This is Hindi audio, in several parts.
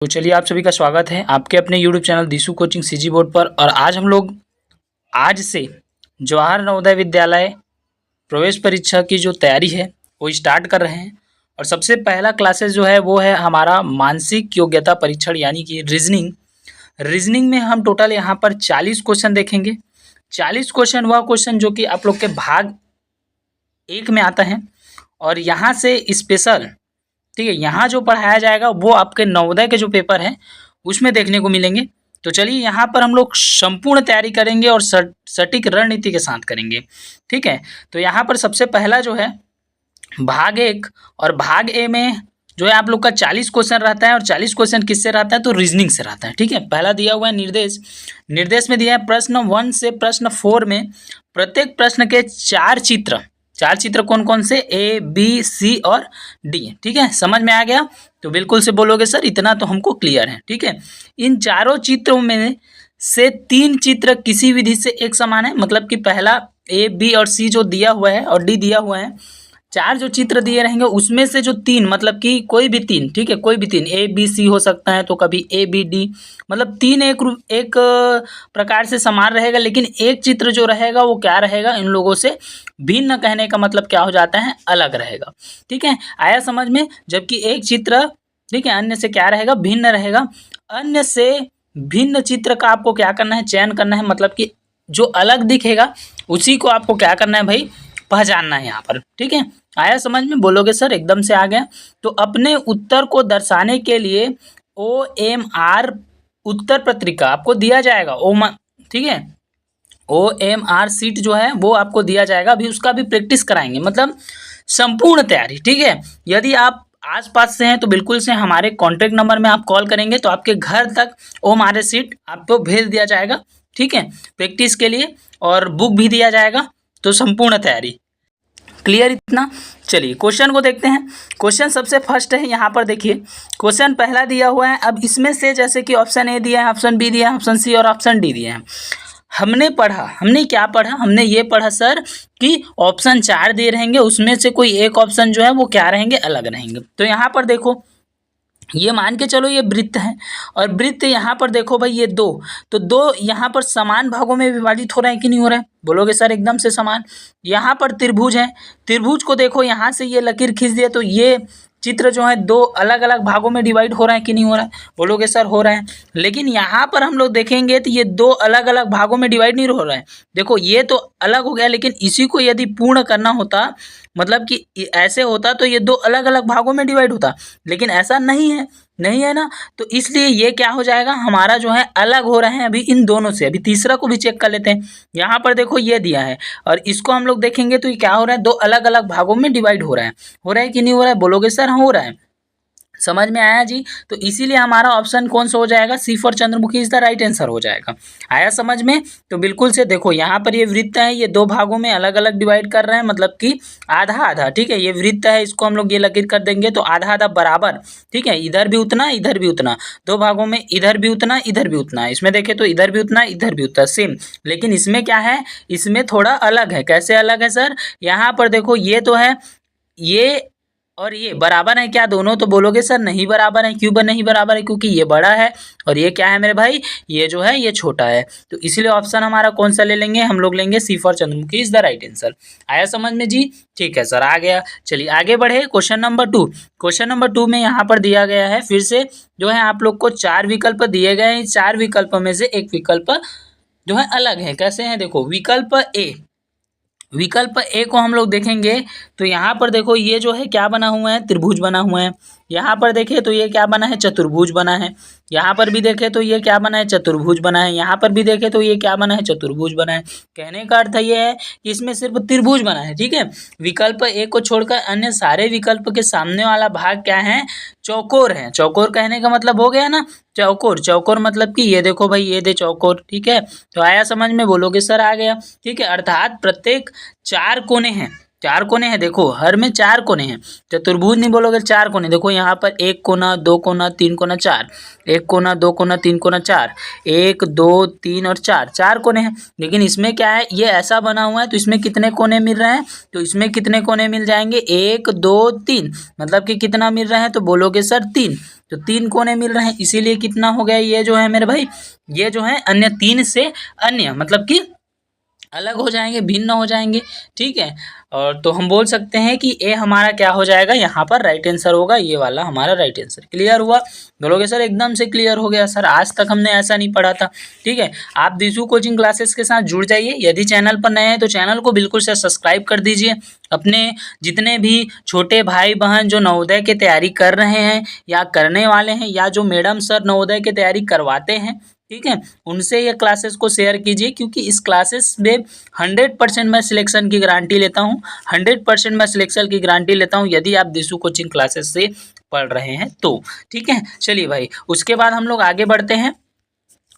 तो चलिए आप सभी का स्वागत है आपके अपने YouTube channel दिशु coaching CG board पर। और आज हम लोग आज से जवाहर नवोदय विद्यालय प्रवेश परीक्षा की जो तैयारी है वो स्टार्ट कर रहे हैं। और सबसे पहला क्लासेस जो है वो है हमारा मानसिक योग्यता परीक्षण यानी कि रीजनिंग में हम टोटल यहाँ पर 40 क्वेश्चन देखेंगे। 40 क्वेश्चन वह क्वेश्चन जो कि आप लोग के भाग 1 में आता है और यहाँ से स्पेशल, ठीक है, यहाँ जो पढ़ाया जाएगा वो आपके नवोदय के जो पेपर हैं उसमें देखने को मिलेंगे। तो चलिए यहाँ पर हम लोग संपूर्ण तैयारी करेंगे और सटीक रणनीति के साथ करेंगे, ठीक है। तो यहाँ पर सबसे पहला जो है भाग 1 और भाग ए में जो है आप लोग का 40 क्वेश्चन रहता है। और 40 क्वेश्चन किससे रहता है? तो रीजनिंग से रहता है, ठीक है। पहला दिया हुआ है निर्देश में दिया है प्रश्न 1 से प्रश्न 4 में प्रत्येक प्रश्न के 4 चित्र कौन कौन से? ए, बी, सी और डी, ठीक है। समझ में आ गया? तो बिल्कुल से बोलोगे सर इतना तो हमको क्लियर है, ठीक है। इन चारों चित्रों में से 3 चित्र किसी विधि से एक समान है, मतलब कि पहला ए, बी और सी जो दिया हुआ है और डी दिया हुआ है, 4 जो चित्र दिए रहेंगे उसमें से जो 3, मतलब कि कोई भी 3, ठीक है, कोई भी 3 ए बी सी हो सकता है, तो कभी ए बी डी, मतलब 3 एक प्रकार से समान रहेगा, लेकिन एक चित्र जो रहेगा वो क्या रहेगा? इन लोगों से भिन्न कहने का मतलब क्या हो जाता है? अलग रहेगा, ठीक है। आया समझ में? जबकि एक चित्र, ठीक है, अन्य से क्या रहेगा? भिन्न रहेगा। अन्य से भिन्न चित्र का आपको क्या करना है? चयन करना है, मतलब कि जो अलग दिखेगा उसी को आपको क्या करना है भाई? पहचानना है यहाँ पर, ठीक है। आया समझ में? बोलोगे सर एकदम से आ गया। तो अपने उत्तर को दर्शाने के लिए OMR उत्तर पत्रिका आपको दिया जाएगा, ठीक है। OMR सीट जो है वो आपको दिया जाएगा, अभी उसका भी प्रैक्टिस कराएंगे, मतलब संपूर्ण तैयारी, ठीक है। यदि आप आसपास से हैं तो बिल्कुल से हमारे कॉन्टैक्ट नंबर में आप कॉल करेंगे तो आपके घर तक OMR सीट आपको भेज दिया जाएगा, ठीक है, प्रैक्टिस के लिए, और बुक भी दिया जाएगा। तो संपूर्ण तैयारी क्लियर इतना? चलिए क्वेश्चन को देखते हैं। क्वेश्चन सबसे फर्स्ट है, यहाँ पर देखिए क्वेश्चन पहला दिया हुआ है। अब इसमें से जैसे कि ऑप्शन ए दिया है, ऑप्शन बी दिया है, ऑप्शन सी और ऑप्शन डी दिया है। हमने क्या पढ़ा? हमने ये पढ़ा सर कि ऑप्शन 4 दिए रहेंगे, उसमें से कोई एक ऑप्शन जो है वो क्या रहेंगे? अलग रहेंगे। तो यहाँ पर देखो, ये मान के चलो ये वृत्त है, और वृत्त यहाँ पर देखो भाई ये 2, तो 2 यहाँ पर समान भागों में विभाजित हो रहे हैं कि नहीं हो रहे हैं? बोलोगे सर एकदम से समान। यहाँ पर त्रिभुज है, त्रिभुज को देखो यहाँ से ये लकीर खींच दिया तो ये चित्र जो है 2 अलग अलग भागों में डिवाइड हो रहा है कि नहीं हो रहा है? बोलोगे सर हो रहा है। लेकिन यहाँ पर हम लोग देखेंगे तो ये 2 अलग अलग भागों में डिवाइड नहीं हो रहा है। देखो ये तो अलग हो गया, लेकिन इसी को यदि पूर्ण करना होता, मतलब कि ऐसे होता तो ये 2 अलग अलग भागों में डिवाइड होता, लेकिन ऐसा नहीं है ना। तो इसलिए ये क्या हो जाएगा? हमारा जो है अलग हो रहे हैं अभी इन दोनों से। अभी तीसरा को भी चेक कर लेते हैं। यहाँ पर देखो ये दिया है और इसको हम लोग देखेंगे तो ये क्या हो रहा है? 2 अलग अलग भागों में डिवाइड हो रहा है कि नहीं हो रहा है? बोलोगे सर हो रहा है। समझ में आया जी? तो इसीलिए हमारा ऑप्शन कौन सा हो जाएगा? C for Chandramukhi is the right answer हो जाएगा। आया समझ में? तो बिल्कुल से देखो यहाँ पर ये वृत्त है, ये 2 भागों में अलग अलग डिवाइड कर रहे हैं, मतलब कि आधा आधा, ठीक है। ये वृत्त है, इसको हम लोग ये लकीर कर देंगे तो आधा आधा बराबर, ठीक है। इधर भी उतना, इधर भी उतना, 2 भागों में इधर भी उतना, इधर भी उतना। इसमें देखें तो इधर भी उतना, इधर भी उतना, सेम। लेकिन इसमें क्या है? इसमें थोड़ा अलग है। कैसे अलग है सर? यहाँ पर देखो ये तो है, ये और ये बराबर है क्या दोनों? तो बोलोगे सर नहीं बराबर है। क्यों नहीं बराबर है? क्योंकि ये बड़ा है और ये क्या है मेरे भाई? ये जो है ये छोटा है। तो इसलिए ऑप्शन हमारा कौन सा ले लेंगे? हम लोग लेंगे C for Chandramukhi is the right answer. आया समझ में जी? ठीक है सर, आ गया। चलिए आगे बढ़े। Question number 2। क्वेश्चन नंबर 2 में यहाँ पर दिया गया है, फिर से जो है आप लोग को 4 विकल्प दिए गए हैं। 4 विकल्प में से एक विकल्प जो है अलग है। कैसे है? देखो विकल्प ए को हम लोग देखेंगे तो यहाँ पर देखो ये जो है क्या बना हुआ है? त्रिभुज बना हुआ है। यहाँ पर देखें तो ये क्या बना है? चतुर्भुज बना है। यहाँ पर भी देखें तो ये क्या बना है? चतुर्भुज बना है। यहाँ पर भी देखें तो ये क्या बना है? चतुर्भुज बना है। कहने का अर्थ ये है कि इसमें सिर्फ त्रिभुज बना है, ठीक है। विकल्प ए को छोड़कर अन्य सारे विकल्प के सामने वाला भाग क्या है? चौकोर है। चौकोर कहने का मतलब हो गया ना चौकोर मतलब कि ये देखो भाई, ये दे चौकोर, ठीक है। तो आया समझ में? बोलोगे सर आ गया, ठीक है। अर्थात प्रत्येक 4 कोने हैं, 4 कोने हैं, देखो हर में 4 कोने हैं। चतुर्भुज नहीं बोलोगे, 4 कोने। देखो यहाँ पर 1 कोना, 2 कोना, 3 कोना, 4, 1 कोना, 2 कोना, 3 कोना, 4, 1 2 3 और 4 कोने हैं। लेकिन इसमें क्या है, ये ऐसा बना हुआ है तो इसमें कितने कोने मिल रहे हैं, तो इसमें कितने कोने मिल जाएंगे, 1 2 3, मतलब कि कितना मिल रहे हैं, तो बोलोगे सर 3, तो 3 कोने मिल रहे हैं, इसीलिए कितना हो गया, ये जो है मेरे भाई, ये जो है अन्य 3 से अन्य, मतलब कि अलग हो जाएंगे, भिन्न हो जाएंगे। ठीक है, और तो हम बोल सकते हैं कि ए हमारा क्या हो जाएगा, यहाँ पर राइट आंसर होगा, ये वाला हमारा राइट आंसर। क्लियर हुआ? बोलोगे सर एकदम से क्लियर हो गया सर, आज तक हमने ऐसा नहीं पढ़ा था। ठीक है, आप दिशु कोचिंग क्लासेस के साथ जुड़ जाइए। यदि चैनल पर नए हैं तो चैनल को बिल्कुल से सब्सक्राइब कर दीजिए। अपने जितने भी छोटे भाई बहन जो नवोदय की तैयारी कर रहे हैं या करने वाले हैं, या जो मैडम सर नवोदय की तैयारी करवाते हैं, ठीक है, उनसे ये क्लासेस को शेयर कीजिए, क्योंकि इस क्लासेस में 100% मैं सिलेक्शन की गारंटी लेता हूँ। 100% मैं सिलेक्शन की गारंटी लेता हूँ यदि आप दिशु कोचिंग क्लासेस से पढ़ रहे हैं तो। ठीक है, चलिए भाई, उसके बाद हम लोग आगे बढ़ते हैं।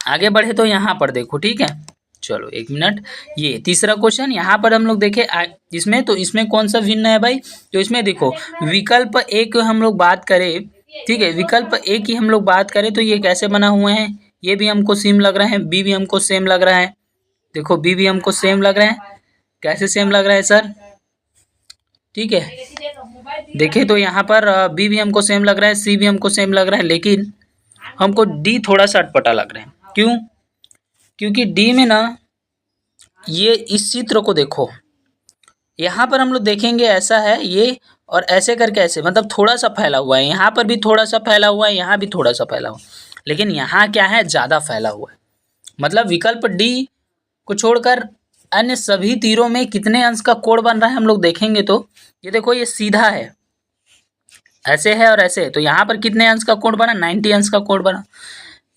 आगे बढ़े तो यहाँ पर देखो, ठीक है, चलो 1 मिनट, ये तीसरा क्वेश्चन यहाँ पर हम लोग देखें इसमें, तो इसमें कौन सा भिन्न है भाई, तो इसमें देखो विकल्प ए की हम लोग बात करें, ठीक है, विकल्प ए की हम लोग बात करें तो ये कैसे बना हुए हैं, ये भी हमको सेम लग रहा है, बी भी हमको सेम लग रहा है। देखो बी भी हमको सेम लग रहा है, कैसे सेम लग रहा है सर, ठीक है, देखिए तो यहाँ पर बी भी हमको सेम लग रहा है, सी भी हमको सेम लग रहा है, लेकिन हमको डी थोड़ा सा अटपटा लग रहा है। क्यों? क्योंकि डी में ना, ये इस चित्र को देखो, यहाँ पर हम लोग देखेंगे ऐसा है ये, और ऐसे करके ऐसे, मतलब थोड़ा सा फैला हुआ है, यहाँ पर भी थोड़ा सा फैला हुआ है, यहाँ भी थोड़ा सा फैला हुआ है, लेकिन यहाँ क्या है, ज़्यादा फैला हुआ है। मतलब विकल्प डी को छोड़कर अन्य सभी तीरों में कितने अंश का कोण बन रहा है हम लोग देखेंगे तो, ये देखो ये सीधा है, ऐसे है और ऐसे है, तो यहाँ पर कितने अंश का कोण बना, 90 अंश का कोण बना।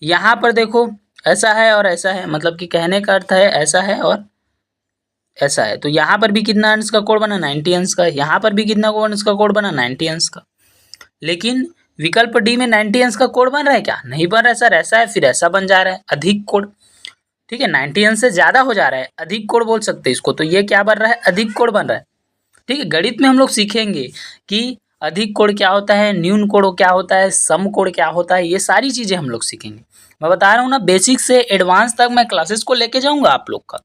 यहाँ पर देखो ऐसा है और ऐसा है, मतलब कि कहने का अर्थ है ऐसा है और ऐसा है, तो यहाँ पर भी कितना अंश का कोण बना, 90 अंश का। यहाँ पर भी कितना अंश का कोण बना, 90 अंश का। लेकिन विकल्प डी में 90 अंश का कोण बन रहा है क्या, नहीं बन रहा है सर, ऐसा है फिर ऐसा बन जा रहा है, अधिक कोण। ठीक है, 90 अंश से ज़्यादा हो जा रहा है, अधिक कोण बोल सकते हैं इसको, तो ये क्या बन रहा है, अधिक कोण बन रहा है। ठीक है, गणित में हम लोग सीखेंगे कि अधिक कोण क्या होता है, न्यून कोण क्या होता है, सम कोण क्या होता है, ये सारी चीज़ें हम लोग सीखेंगे। मैं बता रहा हूँ ना, बेसिक से एडवांस तक मैं क्लासेस को लेके जाऊँगा आप लोग का।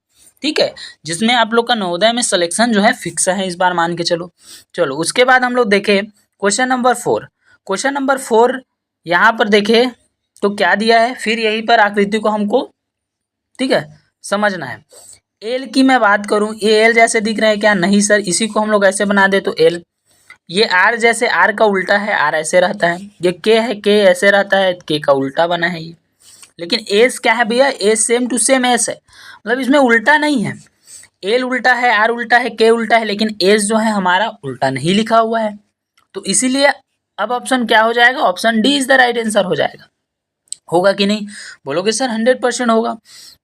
ठीक है, जिसमें आप लोग का नवोदय में सिलेक्शन जो है फिक्स है इस बार, मान के चलो। चलो उसके बाद हम लोग देखें क्वेश्चन नंबर 4। क्वेश्चन नंबर 4 यहाँ पर देखें तो क्या दिया है, फिर यहीं पर आकृति को हमको, ठीक है, समझना है। एल की मैं बात करूं, ये एल जैसे दिख रहा है क्या, नहीं सर, इसी को हम लोग ऐसे बना दे तो एल। ये आर जैसे, आर का उल्टा है, आर ऐसे रहता है। ये के है, के ऐसे रहता है, के का उल्टा बना है ये। लेकिन एस क्या है भैया, S same to same S है, मतलब इसमें उल्टा नहीं है। एल उल्टा है, आर उल्टा है, के उल्टा है, लेकिन एस जो है हमारा उल्टा नहीं लिखा हुआ है, तो इसीलिए अब ऑप्शन क्या हो जाएगा, option D is the right answer हो जाएगा। होगा कि नहीं, बोलोगे सर 100% होगा।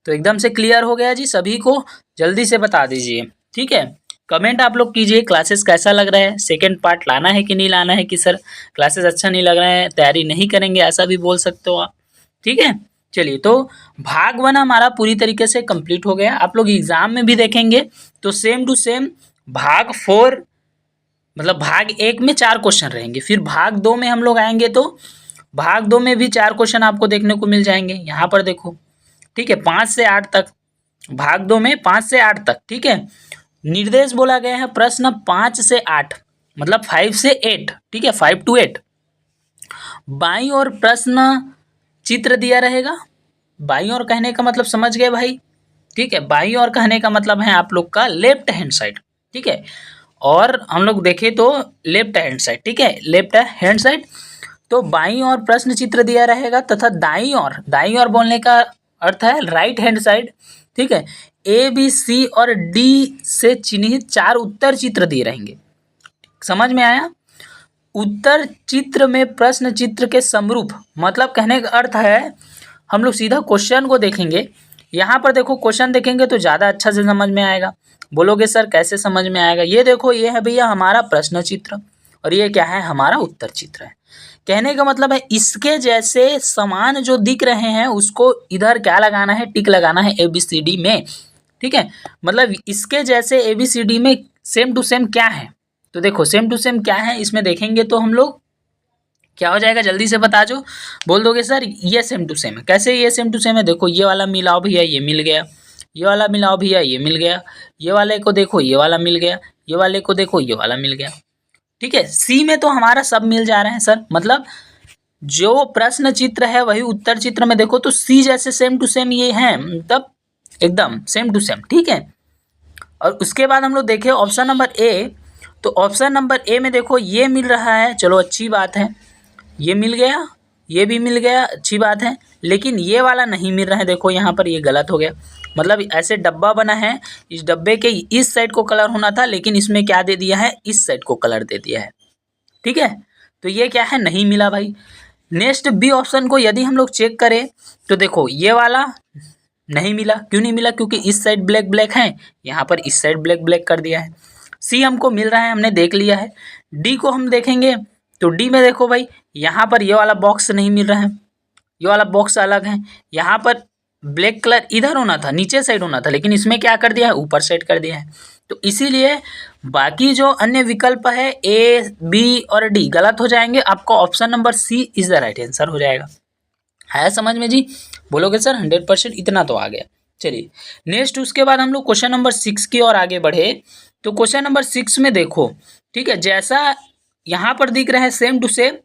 तो एकदम से क्लियर हो गया जी, सभी को जल्दी से बता दीजिए। ठीक है, कमेंट आप लोग कीजिए क्लासेस कैसा लग रहा है, सेकंड पार्ट लाना है कि नहीं लाना है, कि सर क्लासेस अच्छा नहीं लग रहा है, तैयारी नहीं करेंगे, ऐसा भी बोल सकते हो आप। ठीक है, चलिए, तो भाग 1 हमारा पूरी तरीके से कंप्लीट हो गया। आप लोग एग्जाम में भी देखेंगे तो सेम टू सेम भाग 4, मतलब भाग 1 में 4 क्वेश्चन रहेंगे, फिर भाग 2 में हम लोग आएंगे तो भाग 2 में भी 4 क्वेश्चन आपको देखने को मिल जाएंगे। यहाँ पर देखो, ठीक है, 5 से 8 तक, भाग 2 में 5 से 8 तक। ठीक है, निर्देश बोला गया है प्रश्न 5 से 8, मतलब 5 से 8, ठीक है, 5 to 8। बाईं ओर प्रश्न चित्र दिया रहेगा। बाईं ओर कहने का मतलब समझ गए भाई, ठीक है, बाईं ओर कहने का मतलब है आप लोग का लेफ्ट हैंड साइड। ठीक है, और हम लोग देखें तो लेफ्ट हैंड साइड, ठीक है, लेफ्ट हैंड साइड। तो बाईं ओर प्रश्न चित्र दिया रहेगा, तथा दाईं ओर बोलने का अर्थ है राइट हैंड साइड। ठीक है, ए बी सी और डी से चिन्हित 4 उत्तर चित्र दिए रहेंगे। समझ में आया? उत्तर चित्र में प्रश्न चित्र के समरूप, मतलब कहने का अर्थ है हम लोग सीधा क्वेश्चन को देखेंगे। यहाँ पर देखो क्वेश्चन देखेंगे तो ज़्यादा अच्छा से समझ में आएगा। बोलोगे सर कैसे समझ में आएगा, ये देखो, ये है भैया हमारा प्रश्न चित्र और ये क्या है, हमारा उत्तर चित्र है। कहने का मतलब है इसके जैसे समान जो दिख रहे हैं उसको इधर क्या लगाना है, टिक लगाना है ABCD में। ठीक है, मतलब इसके जैसे ABCD में सेम टू सेम क्या है, तो देखो सेम टू सेम क्या है इसमें देखेंगे तो हम लोग क्या हो जाएगा, जल्दी से बता जो, बोल दोगे सर ये सेम टू सेम है। कैसे ये सेम टू सेम है, देखो ये वाला मिलाओ भैया, ये मिल गया, ये वाला मिलाओ भैया, ये मिल गया, ये वाले को देखो ये वाला मिल गया, ये वाले को देखो ये वाला मिल गया। ठीक है, सी में तो हमारा सब मिल जा रहे हैं सर, मतलब जो प्रश्न चित्र है वही उत्तर चित्र में देखो तो सी जैसे सेम टू सेम ये है, मतलब एकदम सेम टू सेम। ठीक है, और उसके बाद हम लोग देखें ऑप्शन नंबर ए, तो ऑप्शन नंबर ए में देखो ये मिल रहा है, चलो अच्छी बात है, ये मिल गया, ये भी मिल गया, अच्छी बात है, लेकिन ये वाला नहीं मिल रहा है, देखो यहाँ पर ये गलत हो गया, मतलब ऐसे डब्बा बना है, इस डब्बे के इस साइड को कलर होना था, लेकिन इसमें क्या दे दिया है, इस साइड को कलर दे दिया है। ठीक है, तो ये क्या है, नहीं मिला भाई। नेक्स्ट बी ऑप्शन को यदि हम लोग चेक करें तो देखो ये वाला नहीं मिला, क्यों नहीं मिला, क्योंकि इस साइड ब्लैक ब्लैक है, यहाँ पर इस साइड ब्लैक ब्लैक कर दिया है। सी हमको मिल रहा है, हमने देख लिया है। डी को हम देखेंगे तो डी में देखो भाई, यहाँ पर ये वाला बॉक्स नहीं मिल रहा है, ये वाला बॉक्स अलग है, यहाँ पर ब्लैक कलर इधर होना था, नीचे साइड होना था, लेकिन इसमें क्या कर दिया है, ऊपर साइड कर दिया है। तो इसीलिए बाकी जो अन्य विकल्प है ए बी और डी गलत हो जाएंगे, आपका option number C is the right answer हो जाएगा। है समझ में जी, बोलोगे सर 100% इतना तो आ गया। चलिए नेक्स्ट, उसके बाद हम लोग क्वेश्चन नंबर 6 की ओर आगे बढ़े, तो क्वेश्चन नंबर 6 में देखो, ठीक है, जैसा यहाँ पर दिख रहा है सेम टू सेम,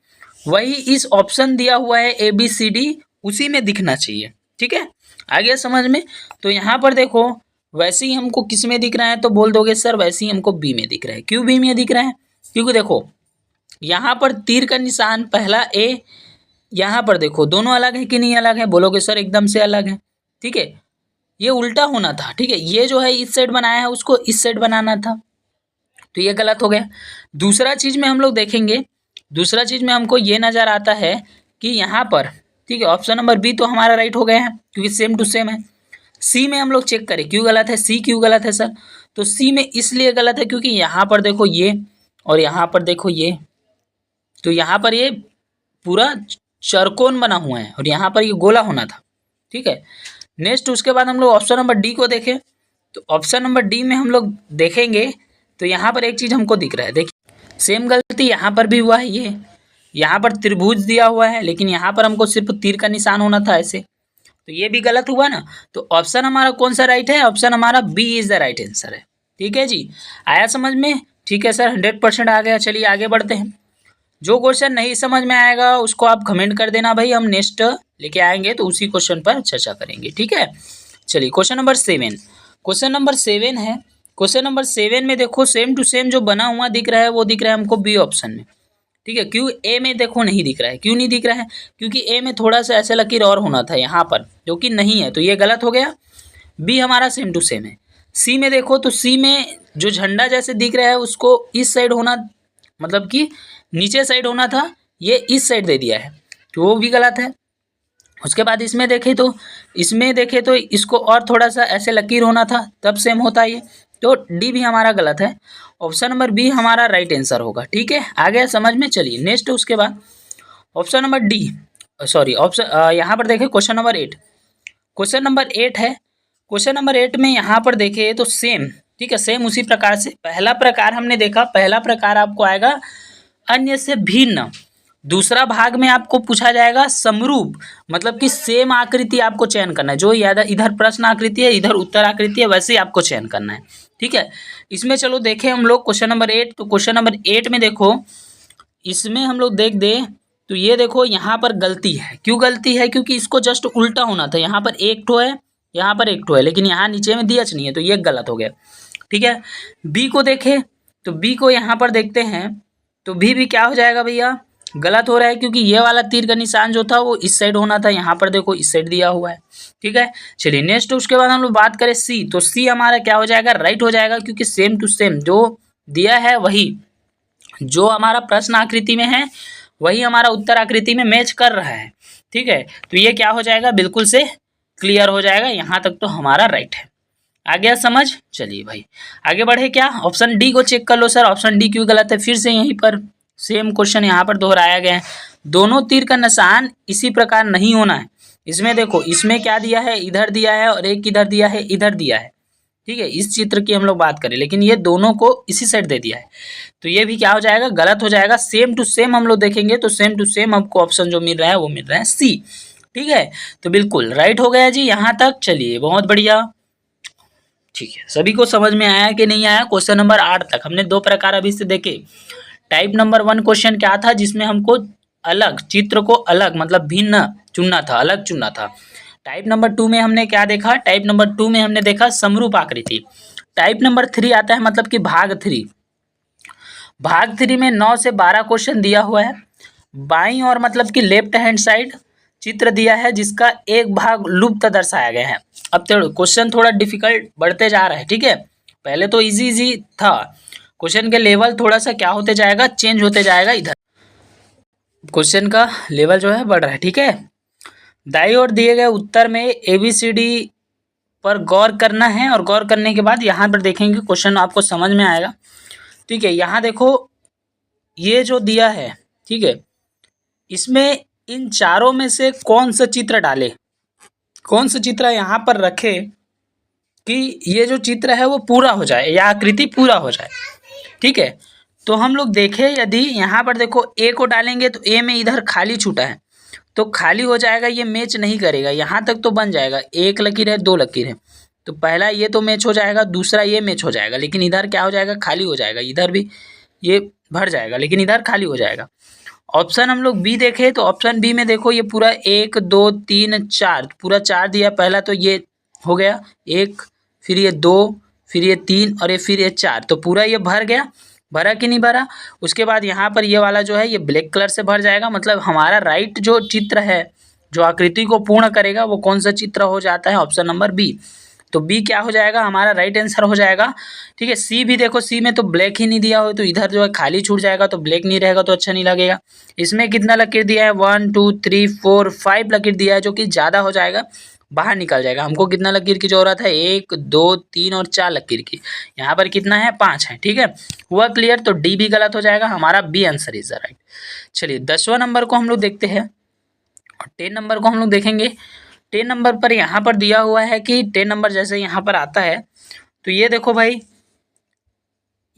वही इस ऑप्शन दिया हुआ है ए बी सी डी, उसी में दिखना चाहिए। ठीक है, आ गया समझ में। तो यहाँ पर देखो वैसे ही हमको किस में दिख रहा है, तो बोल दोगे सर वैसे ही हमको बी में दिख रहा है। क्यों बी में दिख रहा है, क्योंकि देखो यहाँ पर तीर का निशान पहला ए, यहाँ पर देखो दोनों अलग है कि नहीं अलग है, बोलोगे सर एकदम से अलग है। ठीक है, ये उल्टा होना था। ठीक है, ये जो है इस साइड बनाया है, उसको इस साइड बनाना था, तो ये गलत हो गया। दूसरा चीज में हम लोग देखेंगे, दूसरा चीज में हमको ये नजर आता है कि यहाँ पर, ठीक है, ऑप्शन नंबर बी तो हमारा राइट हो गया है क्योंकि सेम टू सेम है। सी में हम लोग चेक करें क्यों गलत है, सी क्यों गलत है सर, तो सी में इसलिए गलत है क्योंकि यहाँ पर देखो ये और यहाँ पर देखो ये, तो यहाँ पर ये पूरा चरकोन बना हुआ है और यहाँ पर ये गोला होना था। ठीक है, नेक्स्ट उसके बाद हम लोग ऑप्शन नंबर डी को देखें, तो ऑप्शन नंबर डी में हम लोग देखेंगे तो यहाँ पर एक चीज़ हमको दिख रहा है, देखिए सेम गलती यहाँ पर भी हुआ है, ये यहाँ पर त्रिभुज दिया हुआ है लेकिन यहाँ पर हमको सिर्फ तीर का निशान होना था ऐसे, तो ये भी गलत हुआ ना। तो ऑप्शन हमारा कौन सा राइट है, ऑप्शन हमारा B is the right answer है। ठीक है जी, आया समझ में, ठीक है सर 100% आ गया। चलिए आगे बढ़ते हैं, जो क्वेश्चन नहीं समझ में आएगा उसको आप कमेंट कर देना भाई, हम नेक्स्ट लेके आएंगे तो उसी क्वेश्चन पर चर्चा करेंगे। ठीक है, चलिए क्वेश्चन नंबर 7, क्वेश्चन नंबर 7 है। क्वेश्चन नंबर 7 में देखो सेम टू सेम जो बना हुआ दिख रहा है वो दिख रहा है हमको बी ऑप्शन में। ठीक है, क्यों ए में देखो नहीं दिख रहा है, क्यों नहीं दिख रहा है, क्योंकि ए में थोड़ा सा ऐसे लकीर और होना था यहाँ पर जो कि नहीं है, तो ये गलत हो गया। बी हमारा सेम टू सेम है। सी में देखो तो सी में जो झंडा जैसे दिख रहा है उसको इस साइड होना, मतलब कि नीचे साइड होना था, ये इस साइड दे दिया है, तो वो भी गलत है। उसके बाद इसमें देखें तो इसको और थोड़ा सा ऐसे लकीर होना था तब सेम होता है ये, तो डी भी हमारा गलत है। ऑप्शन नंबर बी हमारा राइट आंसर होगा। ठीक है, आ गया समझ में। चलिए नेक्स्ट उसके बाद option number D, sorry option यहाँ पर देखें क्वेश्चन नंबर 8, क्वेश्चन नंबर 8 है। क्वेश्चन नंबर 8 में यहाँ पर देखें तो सेम, ठीक है, सेम उसी प्रकार से पहला प्रकार हमने देखा, पहला प्रकार आपको आएगा अन्य से भिन्न, दूसरा भाग में आपको पूछा जाएगा समरूप, मतलब कि सेम आकृति आपको चयन करना है, जो इधर प्रश्न आकृति है इधर उत्तर आकृति है, वैसे ही आपको चयन करना है। ठीक है, इसमें चलो देखें हम लोग क्वेश्चन नंबर 8, तो क्वेश्चन नंबर 8 में देखो इसमें हम लोग देख दे तो ये देखो यहाँ पर गलती है। क्यों गलती है, क्योंकि इसको जस्ट उल्टा होना था, यहाँ पर एक ठो है, यहाँ पर एक ठो है, लेकिन यहाँ नीचे में दिया नहीं है, तो ये गलत हो गया। ठीक है, बी को देखें तो बी को यहाँ पर देखते हैं तो भी क्या हो जाएगा भैया, गलत हो रहा है, क्योंकि ये वाला तीर का निशान जो था वो इस साइड होना था, यहाँ पर देखो इस साइड दिया हुआ है। ठीक है, चलिए नेक्स्ट उसके बाद हम लोग बात करें सी, तो सी हमारा क्या हो जाएगा, राइट हो जाएगा, क्योंकि सेम टू सेम जो दिया है वही जो हमारा प्रश्न आकृति में है वही हमारा उत्तर आकृति में मैच कर रहा है। ठीक है, तो ये क्या हो जाएगा, बिल्कुल से क्लियर हो जाएगा, यहाँ तक तो हमारा राइट है। आ गया समझ। चलिए भाई आगे बढ़े, क्या ऑप्शन डी को चेक कर लो सर, ऑप्शन डी क्यों गलत है, फिर से यहीं पर सेम क्वेश्चन यहाँ पर दोहराया गया है, दोनों तीर का निशान इसी प्रकार नहीं होना है। इसमें देखो इसमें क्या दिया है, इधर दिया है और एक इधर दिया है, इधर दिया है। ठीक है, इस चित्र की हम लोग बात करें, लेकिन ये दोनों को इसी साइड दे दिया है, तो ये भी क्या हो जाएगा, गलत हो जाएगा। सेम टू सेम हम लोग देखेंगे तो सेम टू सेम हमको ऑप्शन जो मिल रहा है वो मिल रहा है सी। ठीक है, तो बिल्कुल राइट हो गया जी यहाँ तक। चलिए बहुत बढ़िया, ठीक है, सभी को समझ में आया कि नहीं आया। क्वेश्चन नंबर 8 तक हमने 2 प्रकार अभी से देखे। टाइप नंबर 1 क्वेश्चन क्या था, जिसमें हमको अलग चित्र को अलग मतलब भिन्न चुनना था, अलग चुनना था। टाइप नंबर 2 में हमने क्या देखा, टाइप नंबर 2 में हमने देखा समरूप आकृति। टाइप नंबर 3 आता है मतलब कि भाग 3। भाग 3 में 9 से 12 क्वेश्चन दिया हुआ है। बाईं और मतलब कि लेफ्ट हैंड साइड चित्र दिया है जिसका एक भाग लुप्त दर्शाया गया है। अब तो क्वेश्चन थोड़ा डिफिकल्ट बढ़ते जा रहा है। ठीक है, पहले तो इजी इजी था, क्वेश्चन के लेवल थोड़ा सा क्या होते जाएगा, चेंज होते जाएगा। इधर क्वेश्चन का लेवल जो है बढ़ रहा है। ठीक है, दाईं ओर दिए गए उत्तर में ABCD पर गौर करना है और गौर करने के बाद यहाँ पर देखेंगे क्वेश्चन आपको समझ में आएगा। ठीक है, यहाँ देखो ये जो दिया है, ठीक है, इसमें इन चारों में से कौन सा चित्र डाले, कौन सा चित्र यहाँ पर रखे कि ये जो चित्र है वो पूरा हो जाए या आकृति पूरा हो जाए। ठीक है, तो हम लोग देखें, यदि यहाँ पर देखो ए को डालेंगे तो ए में इधर खाली छूटा है तो खाली हो जाएगा, ये मैच नहीं करेगा। यहाँ तक तो बन जाएगा, एक लकीर है, 2 लकीर है, तो पहला ये तो मैच हो जाएगा, दूसरा ये मैच हो जाएगा, लेकिन इधर क्या हो जाएगा, खाली हो जाएगा। इधर भी ये भर जाएगा लेकिन इधर खाली हो जाएगा। ऑप्शन हम लोग बी देखें तो ऑप्शन बी में देखो ये पूरा 1 2 3 4 पूरा 4 दिया। पहला तो ये हो गया 1, फिर ये 2, फिर ये 3 और ये फिर ये 4, तो पूरा ये भर गया। भरा कि नहीं भरा, उसके बाद यहाँ पर ये वाला जो है ये ब्लैक कलर से भर जाएगा। मतलब हमारा राइट जो चित्र है जो आकृति को पूर्ण करेगा वो कौन सा चित्र हो जाता है, ऑप्शन नंबर बी। तो बी क्या हो जाएगा, हमारा राइट आंसर हो जाएगा। ठीक है, सी भी देखो, सी में तो ब्लैक ही नहीं दिया हो तो इधर जो है खाली छूट जाएगा, तो ब्लैक नहीं रहेगा तो अच्छा नहीं लगेगा। इसमें कितना लकीर दिया है, 1 2 3 4 5 लकीर दिया है, जो कि ज़्यादा हो जाएगा, बाहर निकल जाएगा। हमको कितना लकीर की जरूरत है, 1 2 3 और 4 लकीर की। यहाँ पर कितना है, 5 है। ठीक है, हुआ क्लियर, तो डी भी गलत हो जाएगा, हमारा B answer is the right. चलिए 10वां नंबर को हम लोग देखते हैं और 10 नंबर को हम लोग देखेंगे। 10 नंबर पर यहाँ पर दिया हुआ है कि 10 नंबर जैसे यहाँ पर आता है तो ये देखो भाई,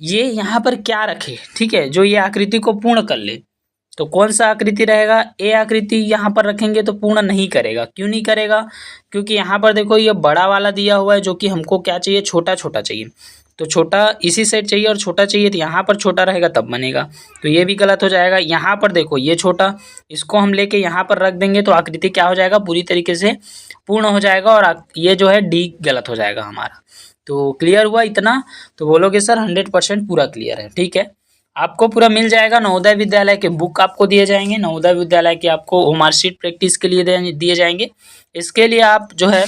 ये यहाँ पर क्या रखे, ठीक है, जो ये आकृति को पूर्ण कर ले। तो कौन सा आकृति रहेगा, ए आकृति यहाँ पर रखेंगे तो पूर्ण नहीं करेगा। क्यों नहीं करेगा, क्योंकि यहाँ पर देखो ये बड़ा वाला दिया हुआ है जो कि हमको क्या चाहिए, छोटा छोटा चाहिए। तो छोटा इसी साइड चाहिए और छोटा चाहिए, तो यहाँ पर छोटा रहेगा तब बनेगा, तो ये भी गलत हो जाएगा। यहाँ पर देखो ये छोटा, इसको हम लेके यहाँ पर रख देंगे तो आकृति क्या हो जाएगा, पूरी तरीके से पूर्ण हो जाएगा, और ये जो है डी गलत हो जाएगा हमारा। तो क्लियर हुआ इतना, तो बोलोगे सर 100% पूरा क्लियर है। ठीक है, आपको पूरा मिल जाएगा। नवोदय विद्यालय के बुक आपको दिए जाएंगे, नवोदय विद्यालय के आपको होमवर्क प्रैक्टिस के लिए दिए जाएंगे। इसके लिए आप जो है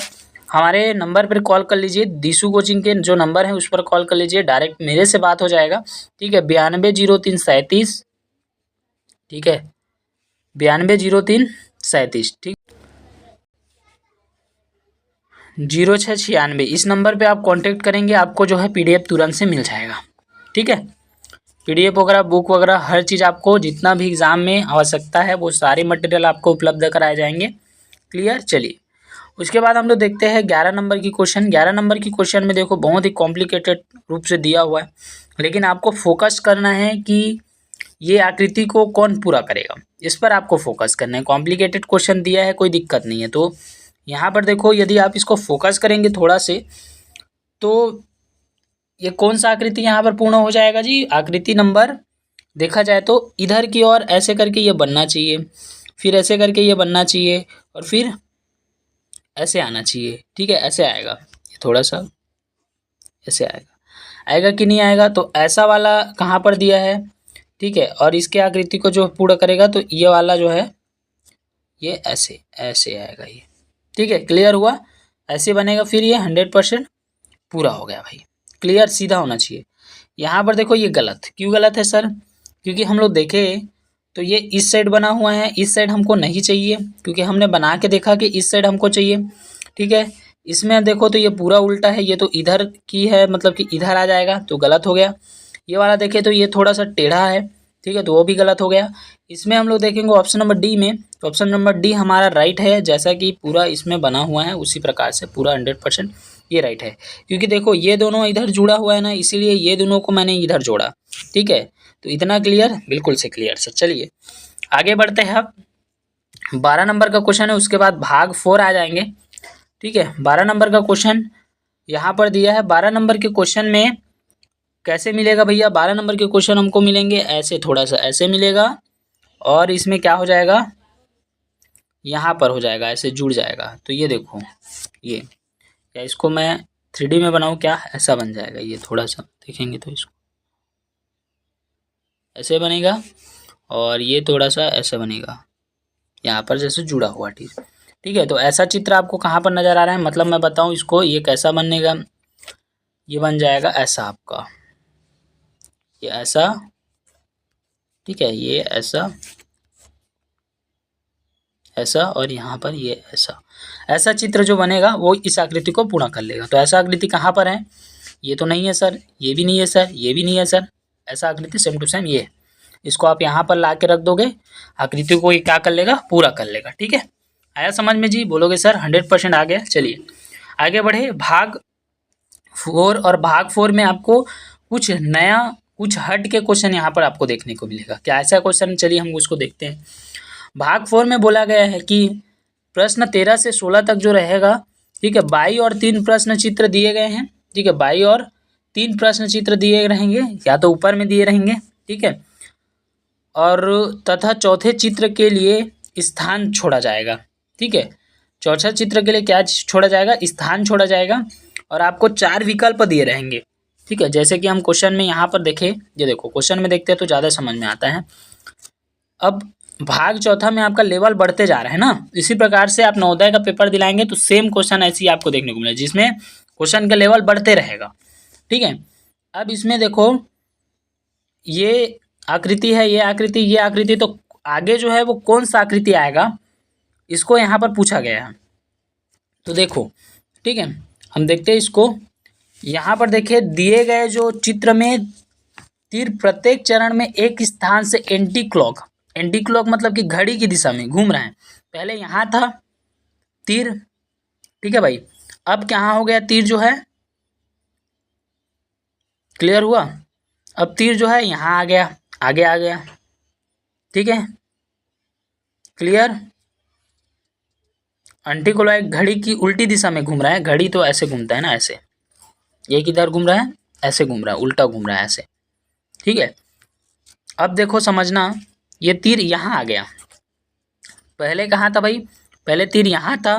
हमारे नंबर पर कॉल कर लीजिए, दिशु कोचिंग के जो नंबर है उस पर कॉल कर लीजिए, डायरेक्ट मेरे से बात हो जाएगा। ठीक है, 920337, ठीक है, 920337, ठीक, 0696, इस नंबर पे आप कांटेक्ट करेंगे, आपको जो है PDF तुरंत से मिल जाएगा। ठीक है, PDF वगैरह, बुक वगैरह, हर चीज़ आपको जितना भी एग्ज़ाम में आवश्यकता है वो सारे मटेरियल आपको उपलब्ध कराए जाएंगे। क्लियर, चलिए उसके बाद हम लोग देखते हैं 11 नंबर की क्वेश्चन। 11 नंबर की क्वेश्चन में देखो बहुत ही कॉम्प्लिकेटेड रूप से दिया हुआ है, लेकिन आपको फोकस करना है कि ये आकृति को कौन पूरा करेगा, इस पर आपको फोकस करना है। कॉम्प्लिकेटेड क्वेश्चन दिया है, कोई दिक्कत नहीं है। तो यहाँ पर देखो यदि आप इसको फोकस करेंगे थोड़ा से, तो ये कौन सा आकृति यहाँ पर पूर्ण हो जाएगा जी, आकृति नंबर देखा जाए तो इधर की ओर ऐसे करके ये बनना चाहिए, फिर ऐसे करके ये बनना चाहिए, और फिर ऐसे आना चाहिए। ठीक है, ऐसे आएगा, ये थोड़ा सा ऐसे आएगा, आएगा कि नहीं आएगा, तो ऐसा वाला कहाँ पर दिया है। ठीक है, और इसके आकृति को जो पूरा करेगा तो ये वाला जो है ये ऐसे ऐसे आएगा ये। ठीक है, क्लियर हुआ, ऐसे बनेगा, फिर ये 100% पूरा हो गया भाई। क्लियर, सीधा होना चाहिए। यहाँ पर देखो ये गलत, क्यों गलत है सर, क्योंकि हम लोग देखें तो ये इस साइड बना हुआ है, इस साइड हमको नहीं चाहिए, क्योंकि हमने बना के देखा कि इस साइड हमको चाहिए। ठीक है, इसमें देखो तो ये पूरा उल्टा है, ये तो इधर की है, मतलब कि इधर आ जाएगा, तो गलत हो गया। ये वाला देखें तो ये थोड़ा सा टेढ़ा है, ठीक है, तो वो भी गलत हो गया। इसमें हम लोग देखेंगे ऑप्शन नंबर डी में, तो ऑप्शन नंबर डी हमारा राइट है, जैसा कि पूरा इसमें बना हुआ है उसी प्रकार से पूरा 100% ये राइट है, क्योंकि देखो ये दोनों इधर जुड़ा हुआ है ना, इसीलिए ये दोनों को मैंने इधर जोड़ा। ठीक है, तो इतना क्लियर, बिल्कुल से क्लियर सर। चलिए आगे बढ़ते हैं। अब 12 नंबर का क्वेश्चन है, उसके बाद भाग 4 आ जाएंगे। ठीक है, 12 नंबर का क्वेश्चन यहाँ पर दिया है। 12 नंबर के क्वेश्चन में कैसे मिलेगा भैया? 12 नंबर के क्वेश्चन हमको मिलेंगे ऐसे, थोड़ा सा ऐसे मिलेगा, और इसमें क्या हो जाएगा, यहाँ पर हो जाएगा, ऐसे जुड़ जाएगा। तो ये देखो, ये या इसको मैं 3D में बनाऊँ क्या? ऐसा बन जाएगा। ये थोड़ा सा देखेंगे तो इसको ऐसे बनेगा, और ये थोड़ा सा ऐसे बनेगा, यहाँ पर जैसे जुड़ा हुआ। ठीक है, तो ऐसा चित्र आपको कहाँ पर नज़र आ रहा है? मतलब मैं बताऊँ इसको, ये कैसा बनेगा, ये बन जाएगा ऐसा आपका, ये ऐसा। ठीक है, ये ऐसा ऐसा, और यहाँ पर ये ऐसा। ऐसा चित्र जो बनेगा वो इस आकृति को पूर्ण कर लेगा। तो ऐसा आकृति कहाँ पर है? ये तो नहीं है सर, ये भी नहीं है सर, ये भी नहीं है सर। ऐसा आकृति सेम टू सेम ये, इसको आप यहाँ पर ला के रख दोगे, आकृति को ये क्या कर लेगा? पूरा कर लेगा। ठीक है, आया समझ में जी? बोलोगे सर 100% आ गया। चलिए आगे बढ़े। भाग 4, और भाग 4 में आपको कुछ नया, कुछ हट के क्वेश्चन यहाँ पर आपको देखने को मिलेगा। क्या ऐसा क्वेश्चन? चलिए हम उसको देखते हैं। भाग 4 में बोला गया है कि प्रश्न 13 से 16 तक जो रहेगा, ठीक है, 22 और 3 प्रश्न चित्र दिए गए हैं। ठीक है, 22 और 3 प्रश्न चित्र दिए रहेंगे, या तो ऊपर में दिए रहेंगे। ठीक है, और तथा चौथे चित्र के लिए स्थान छोड़ा जाएगा। ठीक है, चौथा चित्र के लिए क्या छोड़ा जाएगा? स्थान छोड़ा जाएगा, और आपको 4 विकल्प दिए रहेंगे। ठीक है, जैसे कि हम क्वेश्चन में यहाँ पर देखें, ये देखो क्वेश्चन में देखते हैं तो ज़्यादा समझ में आता है। अब भाग चौथा में आपका लेवल बढ़ते जा रहा है ना, इसी प्रकार से आप नवोदय का पेपर दिलाएंगे तो सेम क्वेश्चन ऐसे ही आपको देखने को मिलेगा, जिसमें क्वेश्चन का लेवल बढ़ते रहेगा। ठीक है, अब इसमें देखो ये आकृति है, ये आकृति, ये आकृति, तो आगे जो है वो कौन सा आकृति आएगा, इसको यहाँ पर पूछा गया है। तो देखो, ठीक है, हम देखते हैं इसको। यहाँ पर देखिए दिए गए जो चित्र में तीर प्रत्येक चरण में एक स्थान से एंटी क्लॉक, एंटी क्लॉक मतलब कि घड़ी की दिशा में घूम रहे हैं। पहले यहाँ था तीर, ठीक है भाई, अब क्या हो गया, तीर जो है, क्लियर हुआ? अब तीर जो है यहाँ आ गया, आगे आ गया। ठीक है, क्लियर? एंटी क्लॉक घड़ी की उल्टी दिशा में घूम रहा है, घड़ी तो ऐसे घूमता है ना, ऐसे, ये किधर घूम रहा है? ऐसे घूम रहा है, उल्टा घूम रहा है ऐसे। ठीक है, अब देखो समझना, ये तीर यहाँ आ गया, पहले कहाँ था भाई? पहले तीर यहाँ था,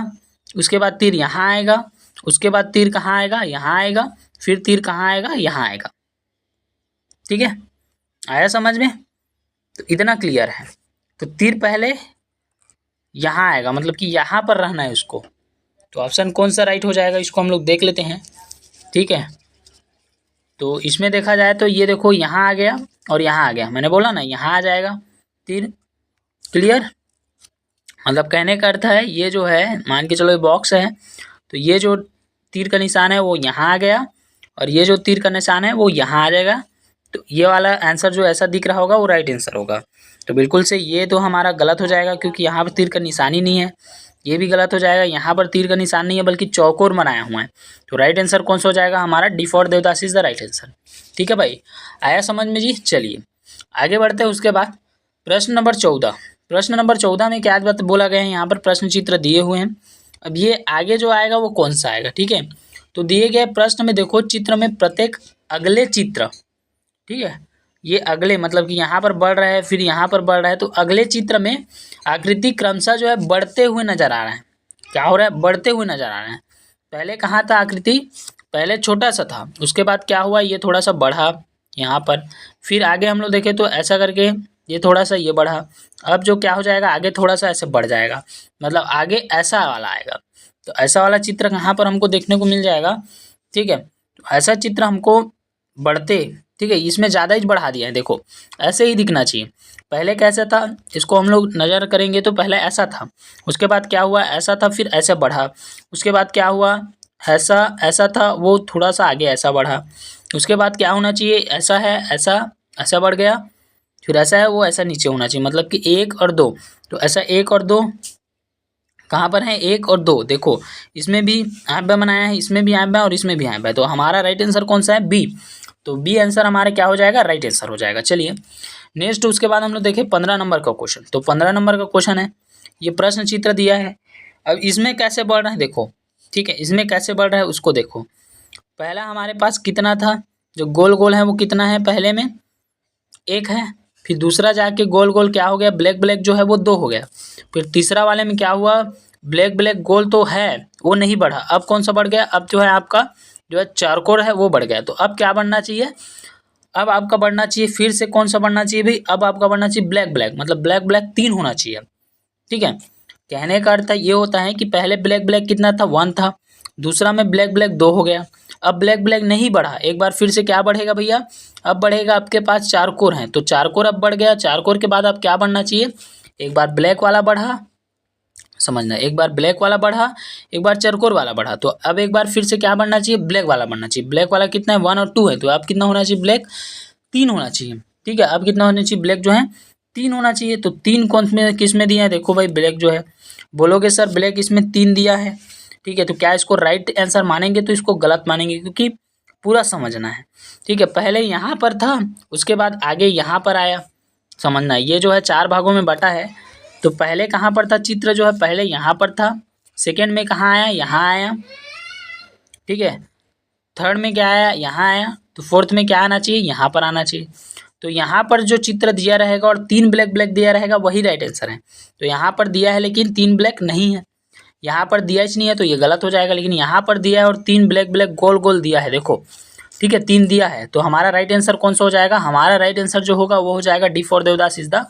उसके बाद तीर यहाँ आएगा, उसके बाद तीर कहाँ आएगा? यहाँ आएगा, फिर तीर कहाँ आएगा? यहाँ आएगा। ठीक है, आया समझ में? तो इतना क्लियर है। तो तीर पहले यहाँ आएगा, मतलब कि यहाँ पर रहना है उसको। तो ऑप्शन कौन सा राइट हो जाएगा, इसको हम लोग देख लेते हैं। ठीक है, तो इसमें देखा जाए तो ये देखो यहाँ आ गया और यहाँ आ गया, मैंने बोला ना यहाँ आ जाएगा तीर। क्लियर? मतलब कहने का अर्थ है, ये जो है मान के चलो ये बॉक्स है, तो ये जो तीर का निशान है वो यहाँ आ गया, और ये जो तीर का निशान है वो यहाँ आ जाएगा। तो ये वाला आंसर जो ऐसा दिख रहा होगा वो राइट आंसर होगा। तो बिल्कुल से ये तो हमारा गलत हो जाएगा, क्योंकि यहाँ पर तीर का निशान ही नहीं है। ये भी गलत हो जाएगा, यहाँ पर तीर का निशान नहीं है बल्कि चौकोर बनाया हुआ है। तो राइट आंसर कौन सा हो जाएगा हमारा? D for Devdas is the right answer. ठीक है भाई, आया समझ में जी? चलिए आगे बढ़ते हैं। उसके बाद प्रश्न नंबर 14, प्रश्न नंबर 14 में क्या बात बोला गया है, यहाँ पर प्रश्न चित्र दिए हुए हैं। अब ये आगे जो आएगा वो कौन सा आएगा? ठीक है, तो दिए गए प्रश्न में देखो चित्र में प्रत्येक अगले चित्र, ठीक है, ये अगले मतलब कि यहाँ पर बढ़ रहा है, फिर यहाँ पर बढ़ रहा है, तो अगले चित्र में आकृति क्रमशः जो है बढ़ते हुए नजर आ रहा है। क्या हो रहा है? बढ़ते हुए नजर आ रहे हैं। पहले कहाँ था आकृति? पहले छोटा सा था, उसके बाद क्या हुआ, ये थोड़ा सा बढ़ा यहाँ पर, फिर आगे हम लोग देखें तो ऐसा करके ये थोड़ा सा ये बढ़ा। अब जो क्या हो जाएगा, आगे थोड़ा सा ऐसे बढ़ जाएगा, मतलब आगे ऐसा वाला आएगा। तो ऐसा वाला चित्र कहाँ पर हमको देखने को मिल जाएगा? ठीक है, तो ऐसा चित्र हमको बढ़ते, ठीक है, इसमें ज़्यादा ही बढ़ा दिया है। देखो ऐसे ही दिखना चाहिए। पहले कैसा था, इसको हम लोग नज़र करेंगे तो पहले ऐसा था, उसके बाद क्या हुआ, ऐसा था, फिर ऐसे बढ़ा, उसके बाद क्या हुआ, ऐसा ऐसा था, वो थोड़ा सा आगे ऐसा बढ़ा, उसके बाद क्या होना चाहिए, ऐसा है, ऐसा ऐसा बढ़ गया, फिर ऐसा है, वो ऐसा नीचे होना चाहिए, मतलब कि 1 और 2, तो ऐसा 1 और 2, कहाँ पर है 1 और 2, देखो इसमें भी आयम्बा बनाया है, इसमें भी आयम्बा और इसमें भी आयम्बा है, तो हमारा राइट आंसर कौन सा है? बी। तो बी आंसर हमारा क्या हो जाएगा? राइट आंसर हो जाएगा। चलिए नेक्स्ट, उसके बाद हम लोग देखें 15 नंबर का क्वेश्चन। तो 15 नंबर का क्वेश्चन है, ये प्रश्न चित्र दिया है। अब इसमें कैसे बढ़ रहा है देखो, ठीक है, इसमें कैसे बढ़ रहा है उसको देखो। पहला हमारे पास कितना था, जो गोल गोल है वो कितना है? पहले में 1 है, फिर दूसरा जाके गोल गोल क्या हो गया? ब्लैक ब्लैक जो है वो 2 हो गया। फिर तीसरा वाले में क्या हुआ? ब्लैक ब्लैक गोल तो है वो नहीं बढ़ा, अब कौन सा बढ़ गया? अब जो है आपका जो है चारकोर है वो बढ़ गया। तो अब क्या बढ़ना चाहिए? अब आपका बढ़ना चाहिए फिर से कौन सा बढ़ना चाहिए भाई? अब आपका बढ़ना चाहिए ब्लैक ब्लैक, मतलब ब्लैक ब्लैक 3 होना चाहिए। ठीक है, कहने का अर्थ ये होता है कि पहले ब्लैक ब्लैक कितना था? 1 था, दूसरा में ब्लैक ब्लैक 2 हो गया। अब ब्लैक ब्लैक नहीं बढ़ा, एक बार फिर से क्या बढ़ेगा भैया? अब बढ़ेगा आपके पास 4 कोर हैं, तो 4 कोर अब बढ़ गया। 4 कोर के बाद अब क्या बढ़ना चाहिए? एक बार ब्लैक वाला बढ़ा, समझना, एक बार ब्लैक वाला बढ़ा, एक बार चरकोर वाला बढ़ा, तो अब एक बार फिर से क्या बढ़ना चाहिए? ब्लैक वाला बढ़ना चाहिए। ब्लैक वाला कितना है? 1 और 2 है, तो अब कितना होना चाहिए? ब्लैक 3 होना चाहिए। ठीक है, अब कितना होना चाहिए? ब्लैक जो है 3 होना चाहिए। तो 3 कौन में किस में दिया है? देखो भाई ब्लैक जो है, बोलोगे सर ब्लैक इसमें 3 दिया है, ठीक है, तो क्या इसको राइट आंसर मानेंगे? तो इसको गलत मानेंगे, क्योंकि पूरा समझना है। ठीक है, पहले यहाँ पर था, उसके बाद आगे यहाँ पर आया, समझना। ये जो है 4 भागों में बटा है, तो पहले कहाँ पर था चित्र जो है? पहले यहाँ पर था, सेकेंड में कहाँ आया? यहाँ आया, ठीक है, थर्ड में क्या आया? यहाँ आया, तो फोर्थ में क्या आना चाहिए? यहाँ पर आना चाहिए। तो यहाँ पर जो चित्र दिया रहेगा और 3 ब्लैक ब्लैक दिया रहेगा वही राइट आंसर है। तो यहाँ पर दिया है लेकिन 3 ब्लैक नहीं है, यहाँ पर दिया ही नहीं है, तो ये गलत हो जाएगा। लेकिन यहाँ पर दिया है और 3 ब्लैक ब्लैक गोल गोल दिया है, देखो, ठीक है, 3 दिया है, तो हमारा राइट आंसर कौन सा हो जाएगा? हमारा राइट आंसर जो होगा वो हो जाएगा D for Devdas is the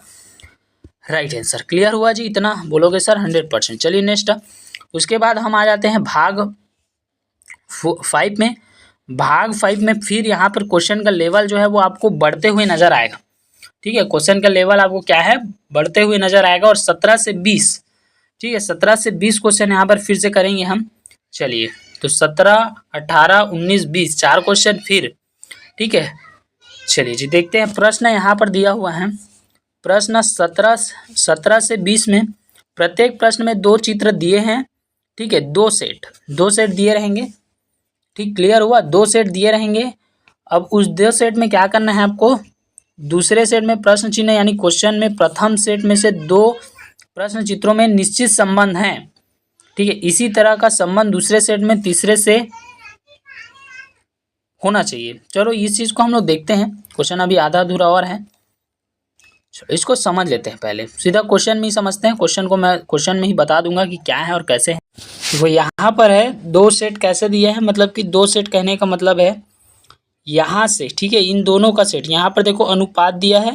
right answer. Clear हुआ जी? इतना बोलोगे सर? 100%। चलिए नेक्स्ट, उसके बाद हम आ जाते हैं भाग 5 में। भाग 5 में फिर यहाँ पर क्वेश्चन का लेवल जो है वो आपको बढ़ते हुए नजर आएगा। ठीक है, क्वेश्चन का लेवल आपको क्या है? बढ़ते हुए नजर आएगा। और 17 से 20, ठीक है, 17 से 20 क्वेश्चन यहाँ पर फिर से करेंगे हम। चलिए, तो 17, 18, 19, 20 4 क्वेश्चन फिर। ठीक है, चलिए जी देखते हैं। प्रश्न यहाँ पर दिया हुआ है, प्रश्न 17 से 20 में प्रत्येक प्रश्न में 2 चित्र दिए हैं। ठीक है, 2 सेट दिए रहेंगे। ठीक, क्लियर हुआ? 2 सेट दिए रहेंगे। अब उस 2 सेट में क्या करना है आपको? दूसरे सेट में प्रश्न चिन्ह यानी क्वेश्चन में प्रथम सेट में से 2 प्रश्न चित्रों में निश्चित संबंध हैं। ठीक है, इसी तरह का संबंध दूसरे सेट में तीसरे से होना चाहिए। चलो इस चीज को हम लोग देखते हैं, क्वेश्चन अभी आधा अधूरा और है, इसको समझ लेते हैं। पहले सीधा क्वेश्चन में ही समझते हैं। क्वेश्चन को मैं क्वेश्चन में ही बता दूंगा कि क्या है और कैसे है। वो यहाँ पर है 2 सेट कैसे दिया है, मतलब कि 2 सेट कहने का मतलब है यहाँ से, ठीक है, इन दोनों का सेट। यहाँ पर देखो अनुपात दिया है,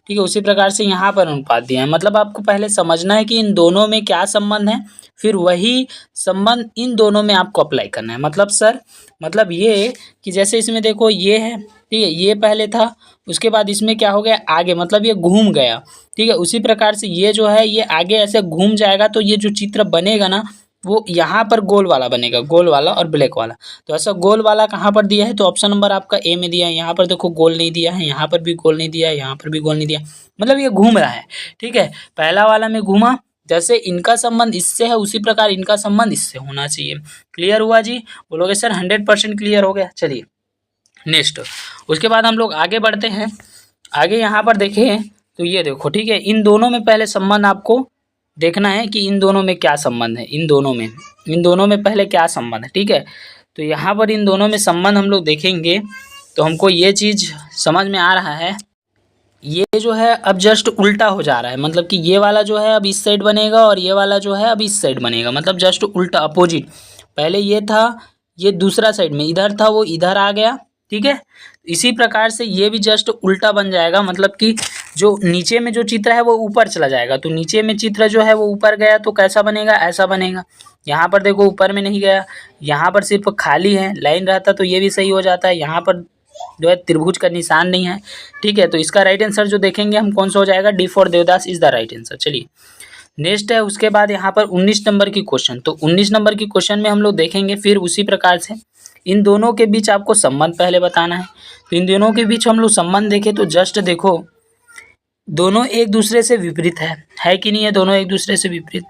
ठीक है, उसी प्रकार से यहाँ पर अनुपात दिया है। मतलब आपको पहले समझना है कि इन दोनों में क्या संबंध है, फिर वही संबंध इन दोनों में आपको अप्लाई करना है। मतलब सर, मतलब ये कि जैसे इसमें देखो ये है, ठीक है, ये पहले था, उसके बाद इसमें क्या हो गया? आगे, मतलब ये घूम गया। ठीक है, उसी प्रकार से ये जो है ये आगे ऐसे घूम जाएगा, तो ये जो चित्र बनेगा ना वो यहाँ पर गोल वाला बनेगा, गोल वाला और ब्लैक वाला। तो ऐसा गोल वाला कहाँ पर दिया है? तो ऑप्शन नंबर आपका ए में दिया है। यहाँ पर देखो गोल नहीं दिया है, यहाँ पर भी गोल नहीं दिया है, यहाँ पर भी गोल नहीं दिया, मतलब ये घूम रहा है। ठीक है, पहला वाला में घूमा, जैसे इनका संबंध इससे है उसी प्रकार इनका संबंध इससे होना चाहिए। क्लियर हुआ जी? बोलोगे सर 100% क्लियर हो गया। चलिए नेक्स्ट, उसके बाद हम लोग आगे बढ़ते हैं। आगे यहाँ पर देखें तो ये देखो, ठीक है, इन दोनों में पहले संबंध आपको देखना है कि इन दोनों में क्या संबंध है। इन दोनों में पहले क्या संबंध है। ठीक है, तो यहाँ पर इन दोनों में संबंध हम लोग देखेंगे तो हमको ये चीज़ समझ में आ रहा है, ये जो है अब जस्ट उल्टा हो जा रहा है। मतलब कि ये वाला जो है अब इस साइड बनेगा और ये वाला जो है अब इस साइड बनेगा, मतलब जस्ट उल्टा, अपोजिट। पहले ये था, ये दूसरा साइड में इधर था, वो इधर आ गया। ठीक है, इसी प्रकार से ये भी जस्ट उल्टा बन जाएगा, मतलब कि जो नीचे में जो चित्र है वो ऊपर चला जाएगा। तो नीचे में चित्र जो है वो ऊपर गया तो कैसा बनेगा? ऐसा बनेगा। यहाँ पर देखो ऊपर में नहीं गया, यहाँ पर सिर्फ खाली है, लाइन रहता तो ये भी सही हो जाता है। यहाँ पर जो है त्रिभुज का निशान नहीं है। ठीक है, तो इसका राइट आंसर जो देखेंगे हम कौन सा हो जाएगा? D for Devdas is the right answer. चलिए नेक्स्ट है, उसके बाद यहाँ पर 19 नंबर की क्वेश्चन। तो 19 नंबर की क्वेश्चन में हम लोग देखेंगे फिर उसी प्रकार से इन दोनों के बीच आपको संबंध पहले बताना है। तो इन दोनों के बीच हम लोग संबंध देखें तो जस्ट देखो, दोनों एक दूसरे से विपरीत है कि नहीं है? दोनों एक दूसरे से विपरीत।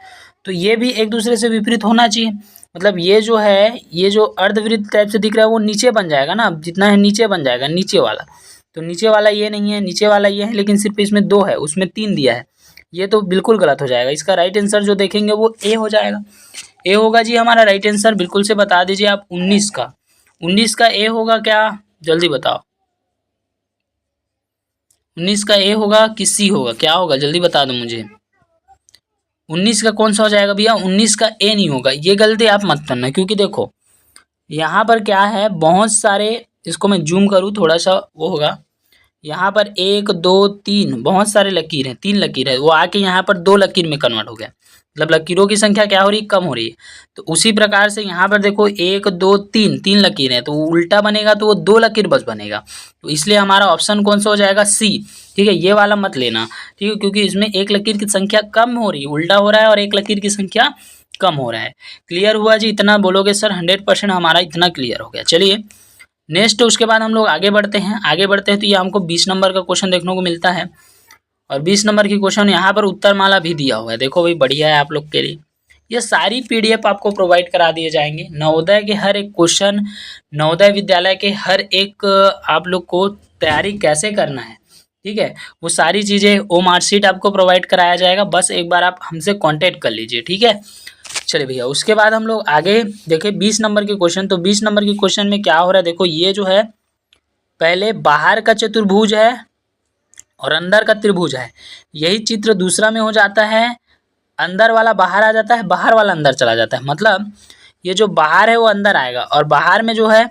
तो ये भी एक दूसरे से विपरीत होना चाहिए। मतलब ये जो है, ये जो अर्धवृत्त टाइप से दिख रहा है वो नीचे बन जाएगा ना, जितना है नीचे बन जाएगा, नीचे वाला। तो नीचे वाला ये नहीं है, नीचे वाला ये है, लेकिन सिर्फ इसमें 2 है, उसमें 3 दिया है। ये तो बिल्कुल गलत हो जाएगा। इसका राइट आंसर जो देखेंगे वो ए हो जाएगा। ए होगा जी हमारा राइट आंसर। बिल्कुल से बता दीजिए आप 19 का। 19 का ए होगा क्या, जल्दी बताओ। 19 का ए होगा कि सी होगा, क्या होगा जल्दी बता दो मुझे। 19 का कौन सा हो जाएगा भैया, 19 का ए नहीं होगा। ये गलती आप मत करना, क्योंकि देखो यहाँ पर क्या है, बहुत सारे, इसको मैं जूम करूँ थोड़ा सा वो होगा। यहाँ पर 1 2 3 बहुत सारे लकीर हैं, 3 लकीर है, वो आके यहाँ पर 2 लकीर में कन्वर्ट हो गया। मतलब लकीरों की संख्या क्या हो रही है, कम हो रही है। तो उसी प्रकार से यहाँ पर देखो 1 2 3 3 लकीर है, तो वो उल्टा बनेगा, तो वो 2 लकीर बस बनेगा। तो इसलिए हमारा ऑप्शन कौन सा हो जाएगा, सी। ठीक है, ये वाला मत लेना, ठीक है, क्योंकि इसमें एक लकीर की संख्या कम हो रही है, उल्टा हो रहा है, और एक लकीर की संख्या कम हो रहा है। क्लियर हुआ जी, इतना बोलोगे सर 100% हमारा इतना क्लियर हो गया। चलिए नेक्स्ट, उसके बाद हम लोग आगे बढ़ते हैं। आगे बढ़ते हैं तो ये हमको 20 नंबर का क्वेश्चन देखने को मिलता है, और 20 नंबर की क्वेश्चन यहाँ पर उत्तरमाला भी दिया हुआ है। देखो भाई बढ़िया है आप लोग के लिए, ये सारी पीडीएफ आपको प्रोवाइड करा दिए जाएंगे। नवोदय के हर एक क्वेश्चन, नवोदय विद्यालय के हर एक आप लोग को तैयारी कैसे करना है, ठीक है, वो सारी चीज़ें, वो मार्कशीट आपको प्रोवाइड कराया जाएगा। बस एक बार आप हमसे कॉन्टेक्ट कर लीजिए, ठीक है। चलिए भैया, उसके बाद हम लोग आगे देखें 20 नंबर के क्वेश्चन। तो 20 नंबर के क्वेश्चन में क्या हो रहा है, देखो ये जो है पहले बाहर का चतुर्भुज है और अंदर का त्रिभुज है। यही चित्र दूसरा में हो जाता है, अंदर वाला बाहर आ जाता है, बाहर वाला अंदर चला जाता है। मतलब ये जो बाहर है वो अंदर आएगा, और बाहर में जो है,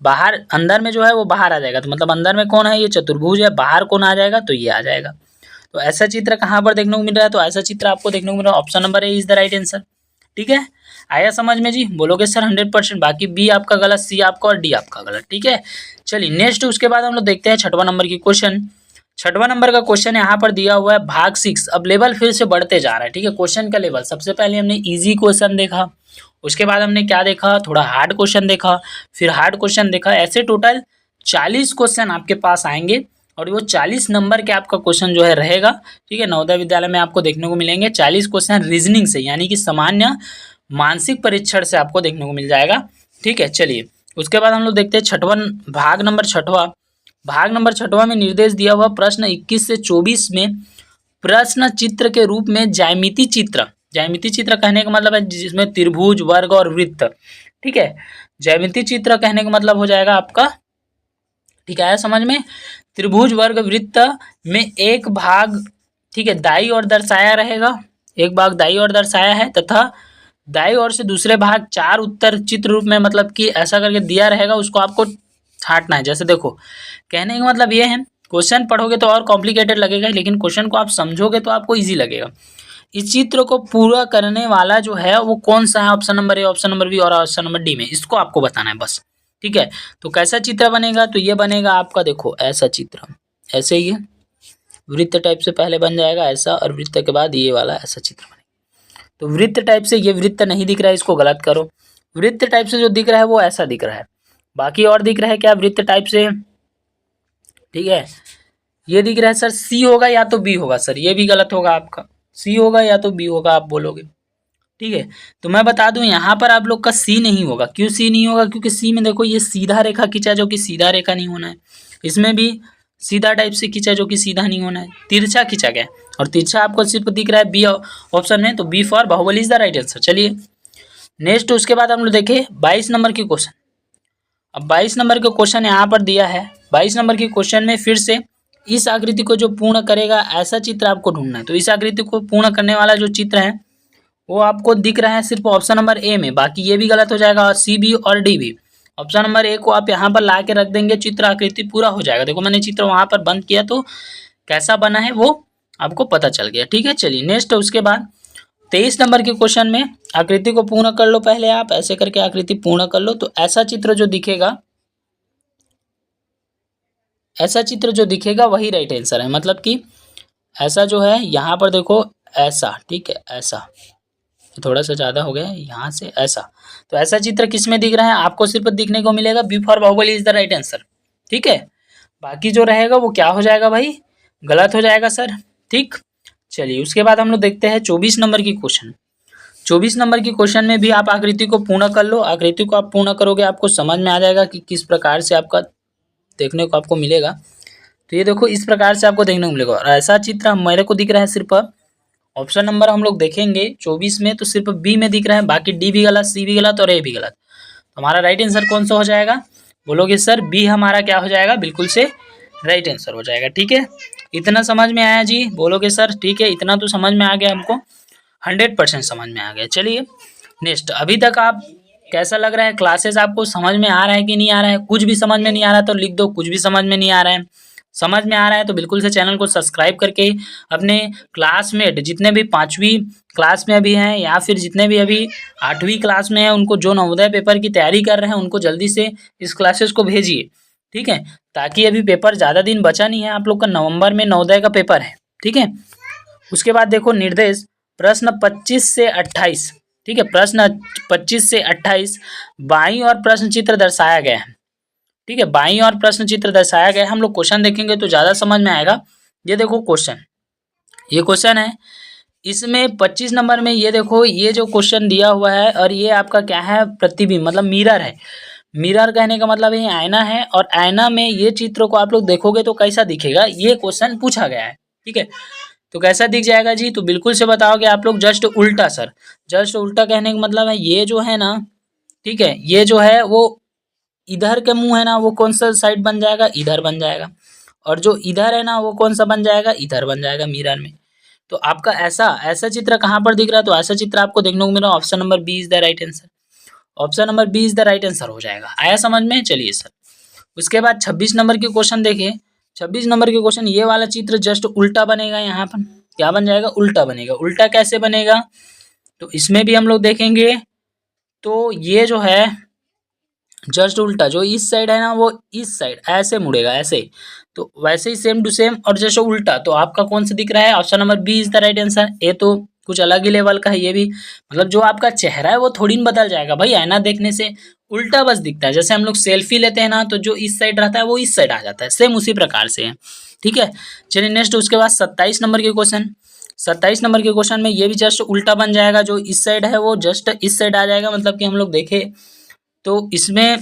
बाहर अंदर में जो है वो बाहर आ जाएगा। तो मतलब अंदर में कौन है, ये चतुर्भुज है, बाहर कौन आ जाएगा, तो ये आ जाएगा। तो ऐसा चित्र कहाँ पर देखने को मिल रहा है, तो ऐसा चित्र आपको देखने को मिल रहा है, option number A is the right answer. ठीक है, आया समझ में जी, बोलोगे सर 100%, बाकी बी आपका गलत, सी आपका और डी आपका गलत। ठीक है, चलिए नेक्स्ट, उसके बाद हम लोग देखते हैं 6वां नंबर की क्वेश्चन। 6वां नंबर का क्वेश्चन यहाँ पर दिया हुआ है भाग 6। अब लेवल फिर से बढ़ते जा रहा है, ठीक है, क्वेश्चन का लेवल। सबसे पहले हमने इजी क्वेश्चन देखा, उसके बाद हमने क्या देखा, थोड़ा हार्ड क्वेश्चन देखा, फिर हार्ड क्वेश्चन देखा। ऐसे टोटल 40 क्वेश्चन आपके पास आएंगे, और वो 40 नंबर के आपका क्वेश्चन जो है रहेगा। ठीक है, नवोदय विद्यालय में आपको देखने को मिलेंगे 40 क्वेश्चन रीजनिंग से, यानी कि सामान्य मानसिक परीक्षण से आपको देखने को मिल जाएगा। ठीक है, चलिए उसके बाद हम लोग देखते हैं भाग नंबर छठवां में निर्देश दिया हुआ प्रश्न 21 से 24 में प्रश्न चित्र के रूप में ज्यामिति चित्र कहने का मतलब है जिसमें त्रिभुज, वर्ग और वृत्त। ठीक है, ज्यामिति चित्र कहने का मतलब हो जाएगा आपका, ठीक है समझ में, त्रिभुज, वर्ग, वृत्त में एक भाग, ठीक है, दाईं ओर दर्शाया रहेगा, एक भाग दाईं ओर दर्शाया है, तथा दाईं ओर से दूसरे भाग 4 उत्तर चित्र रूप में, मतलब कि ऐसा करके दिया रहेगा, उसको आपको छांटना है। जैसे देखो, कहने का मतलब ये है, क्वेश्चन पढ़ोगे तो और कॉम्प्लिकेटेड लगेगा, लेकिन क्वेश्चन को आप समझोगे तो आपको ईजी लगेगा। इस चित्र को पूरा करने वाला जो है वो कौन सा है, option number A, option number B और ऑप्शन नंबर डी में, इसको आपको बताना है बस। ठीक है, तो कैसा चित्र बनेगा, तो ये बनेगा आपका, देखो ऐसा चित्र, ऐसे ही है, वृत्त टाइप से पहले बन जाएगा ऐसा, और वृत्त के बाद ये वाला ऐसा चित्र बनेगा। तो वृत्त टाइप से, ये वृत्त नहीं दिख रहा है, इसको गलत करो। वृत्त टाइप से जो दिख रहा है वो ऐसा दिख रहा है, बाकी और दिख रहा है क्या वृत्त टाइप से, ठीक है, ये दिख रहा है सर, सी होगा या तो बी होगा सर, ये भी गलत होगा आपका, सी होगा या तो बी होगा आप बोलोगे। ठीक है, तो मैं बता दूं यहाँ पर आप लोग का सी नहीं होगा। क्यों सी नहीं होगा, क्योंकि सी में देखो ये सीधा रेखा खींचा, जो कि सीधा रेखा नहीं होना है। इसमें भी सीधा टाइप से खींचा, जो कि सीधा नहीं होना है, तिरछा खींचा गया, और तिरछा आपको सिर्फ दिख रहा है बी ऑप्शन में, तो B for Baahubali is the right answer. चलिए नेक्स्ट, उसके बाद हम लोग देखें 22 नंबर की क्वेश्चन। अब 22 नंबर का क्वेश्चन यहाँ पर दिया है। 22 नंबर के क्वेश्चन में फिर से इस आकृति को जो पूर्ण करेगा ऐसा चित्र आपको ढूंढना है। तो इस आकृति को पूर्ण करने वाला जो चित्र है वो आपको दिख रहा है सिर्फ ऑप्शन नंबर ए में, बाकी ये भी गलत हो जाएगा, और सी, बी और डी भी। ऑप्शन नंबर ए को आप यहाँ पर ला के रख देंगे, चित्र आकृति पूरा हो जाएगा। देखो मैंने चित्र वहां पर बंद किया तो कैसा बना है वो आपको पता चल गया। ठीक है, चलिए नेक्स्ट, उसके बाद 23 नंबर के क्वेश्चन में आकृति को पूर्ण कर लो, पहले आप ऐसे करके आकृति पूर्ण कर लो। तो ऐसा चित्र जो दिखेगा, ऐसा चित्र जो दिखेगा वही राइट आंसर है। मतलब कि ऐसा जो है यहाँ पर देखो ऐसा, ठीक है, ऐसा थोड़ा सा ज़्यादा हो गया है यहाँ से, ऐसा। तो ऐसा चित्र किस में दिख रहा है, आपको सिर्फ दिखने को मिलेगा B for Baahubali is the right answer. ठीक है, बाकी जो रहेगा वो क्या हो जाएगा भाई, गलत हो जाएगा सर। ठीक, चलिए उसके बाद हम लोग देखते हैं 24 नंबर की क्वेश्चन। 24 नंबर की क्वेश्चन में भी आप आकृति को पूर्ण कर लो। आकृति को आप पूर्ण करोगे आपको समझ में आ जाएगा कि किस प्रकार से आपका देखने को आपको मिलेगा। तो ये देखो इस प्रकार से आपको देखने को मिलेगा और ऐसा चित्र मेरे को दिख रहा है सिर्फ ऑप्शन नंबर हम लोग देखेंगे 24 में तो सिर्फ बी में दिख रहा है, बाकी डी भी गलत, सी भी गलत और ए भी गलत। तो हमारा राइट आंसर कौन सा हो जाएगा? बोलोगे सर बी हमारा क्या हो जाएगा? बिल्कुल से राइट आंसर हो जाएगा। ठीक है, इतना समझ में आया जी? बोलोगे सर ठीक है, इतना तो समझ में आ गया हमको, 100% समझ में आ गया। चलिए नेक्स्ट, अभी तक आप कैसा लग रहा है? क्लासेस आपको समझ में आ रहा है कि नहीं आ रहा है? कुछ भी समझ में नहीं आ रहा तो लिख दो कुछ भी समझ में नहीं आ रहा है। समझ में आ रहा है तो बिल्कुल से चैनल को सब्सक्राइब करके अपने क्लासमेट जितने भी 5वीं क्लास में अभी हैं या फिर जितने भी अभी 8वीं क्लास में हैं, उनको जो नवोदय पेपर की तैयारी कर रहे हैं उनको जल्दी से इस क्लासेस को भेजिए। ठीक है, ताकि अभी पेपर ज़्यादा दिन बचा नहीं है, आप लोग का नवंबर में नवोदय का पेपर है। ठीक है, उसके बाद देखो निर्देश प्रश्न 25 से 28। ठीक है, प्रश्न 25 से 28 बाईं और प्रश्न चित्र दर्शाया गया है। ठीक है, बाईं और प्रश्न चित्र दर्शाया गया है। हम लोग क्वेश्चन देखेंगे तो ज़्यादा समझ में आएगा। ये देखो क्वेश्चन, ये क्वेश्चन है, इसमें 25 नंबर में ये देखो ये जो क्वेश्चन दिया हुआ है और ये आपका क्या है? प्रतिबिंब मतलब मिरर है। मिरर कहने का मतलब ये आईना है और आईना में ये चित्र को आप लोग देखोगे तो कैसा दिखेगा? ये क्वेश्चन पूछा गया है। ठीक है, तो कैसा दिख जाएगा जी? तो बिल्कुल से बताओगे आप लोग जस्ट उल्टा सर। जस्ट उल्टा कहने का मतलब है ये जो है ना, ठीक है, ये जो है वो इधर के मुंह है ना, वो कौन सा साइड बन जाएगा? इधर बन जाएगा। और जो इधर है ना वो कौन सा बन जाएगा? इधर बन जाएगा मिरर में। तो आपका ऐसा ऐसा चित्र कहाँ पर दिख रहा है? तो ऐसा चित्र आपको देखने को मिल रहा है। Option number B is the right answer. Option number B is the right answer हो जाएगा। आया समझ में? चलिए सर, उसके बाद 26 नंबर की क्वेश्चन देखिए। 26 नंबर के क्वेश्चन, ये वाला चित्र जस्ट उल्टा बनेगा। यहाँ पर क्या बन जाएगा? उल्टा बनेगा। उल्टा कैसे बनेगा? तो इसमें भी हम लोग देखेंगे। तो ये जो है जस्ट उल्टा, जो इस साइड है ना वो इस साइड ऐसे मुड़ेगा ऐसे, तो वैसे ही सेम टू सेम। और जैसे उल्टा, तो आपका कौन सा दिख रहा है? Option number B is the right answer. ये तो कुछ अलग ही लेवल का है ये भी, मतलब जो आपका चेहरा है वो थोड़ी न बदल जाएगा भाई, आईना देखने से उल्टा बस दिखता है। जैसे हम लोग सेल्फी लेते हैं ना तो जो इस साइड रहता है वो इस साइड आ जाता है, सेम उसी प्रकार से है। ठीक है, चलिए नेक्स्ट, उसके बाद 27 नंबर के क्वेश्चन। 27 नंबर के क्वेश्चन में ये भी जस्ट उल्टा बन जाएगा। जो इस साइड है वो जस्ट इस साइड आ जाएगा। मतलब कि हम लोग देखे तो इसमें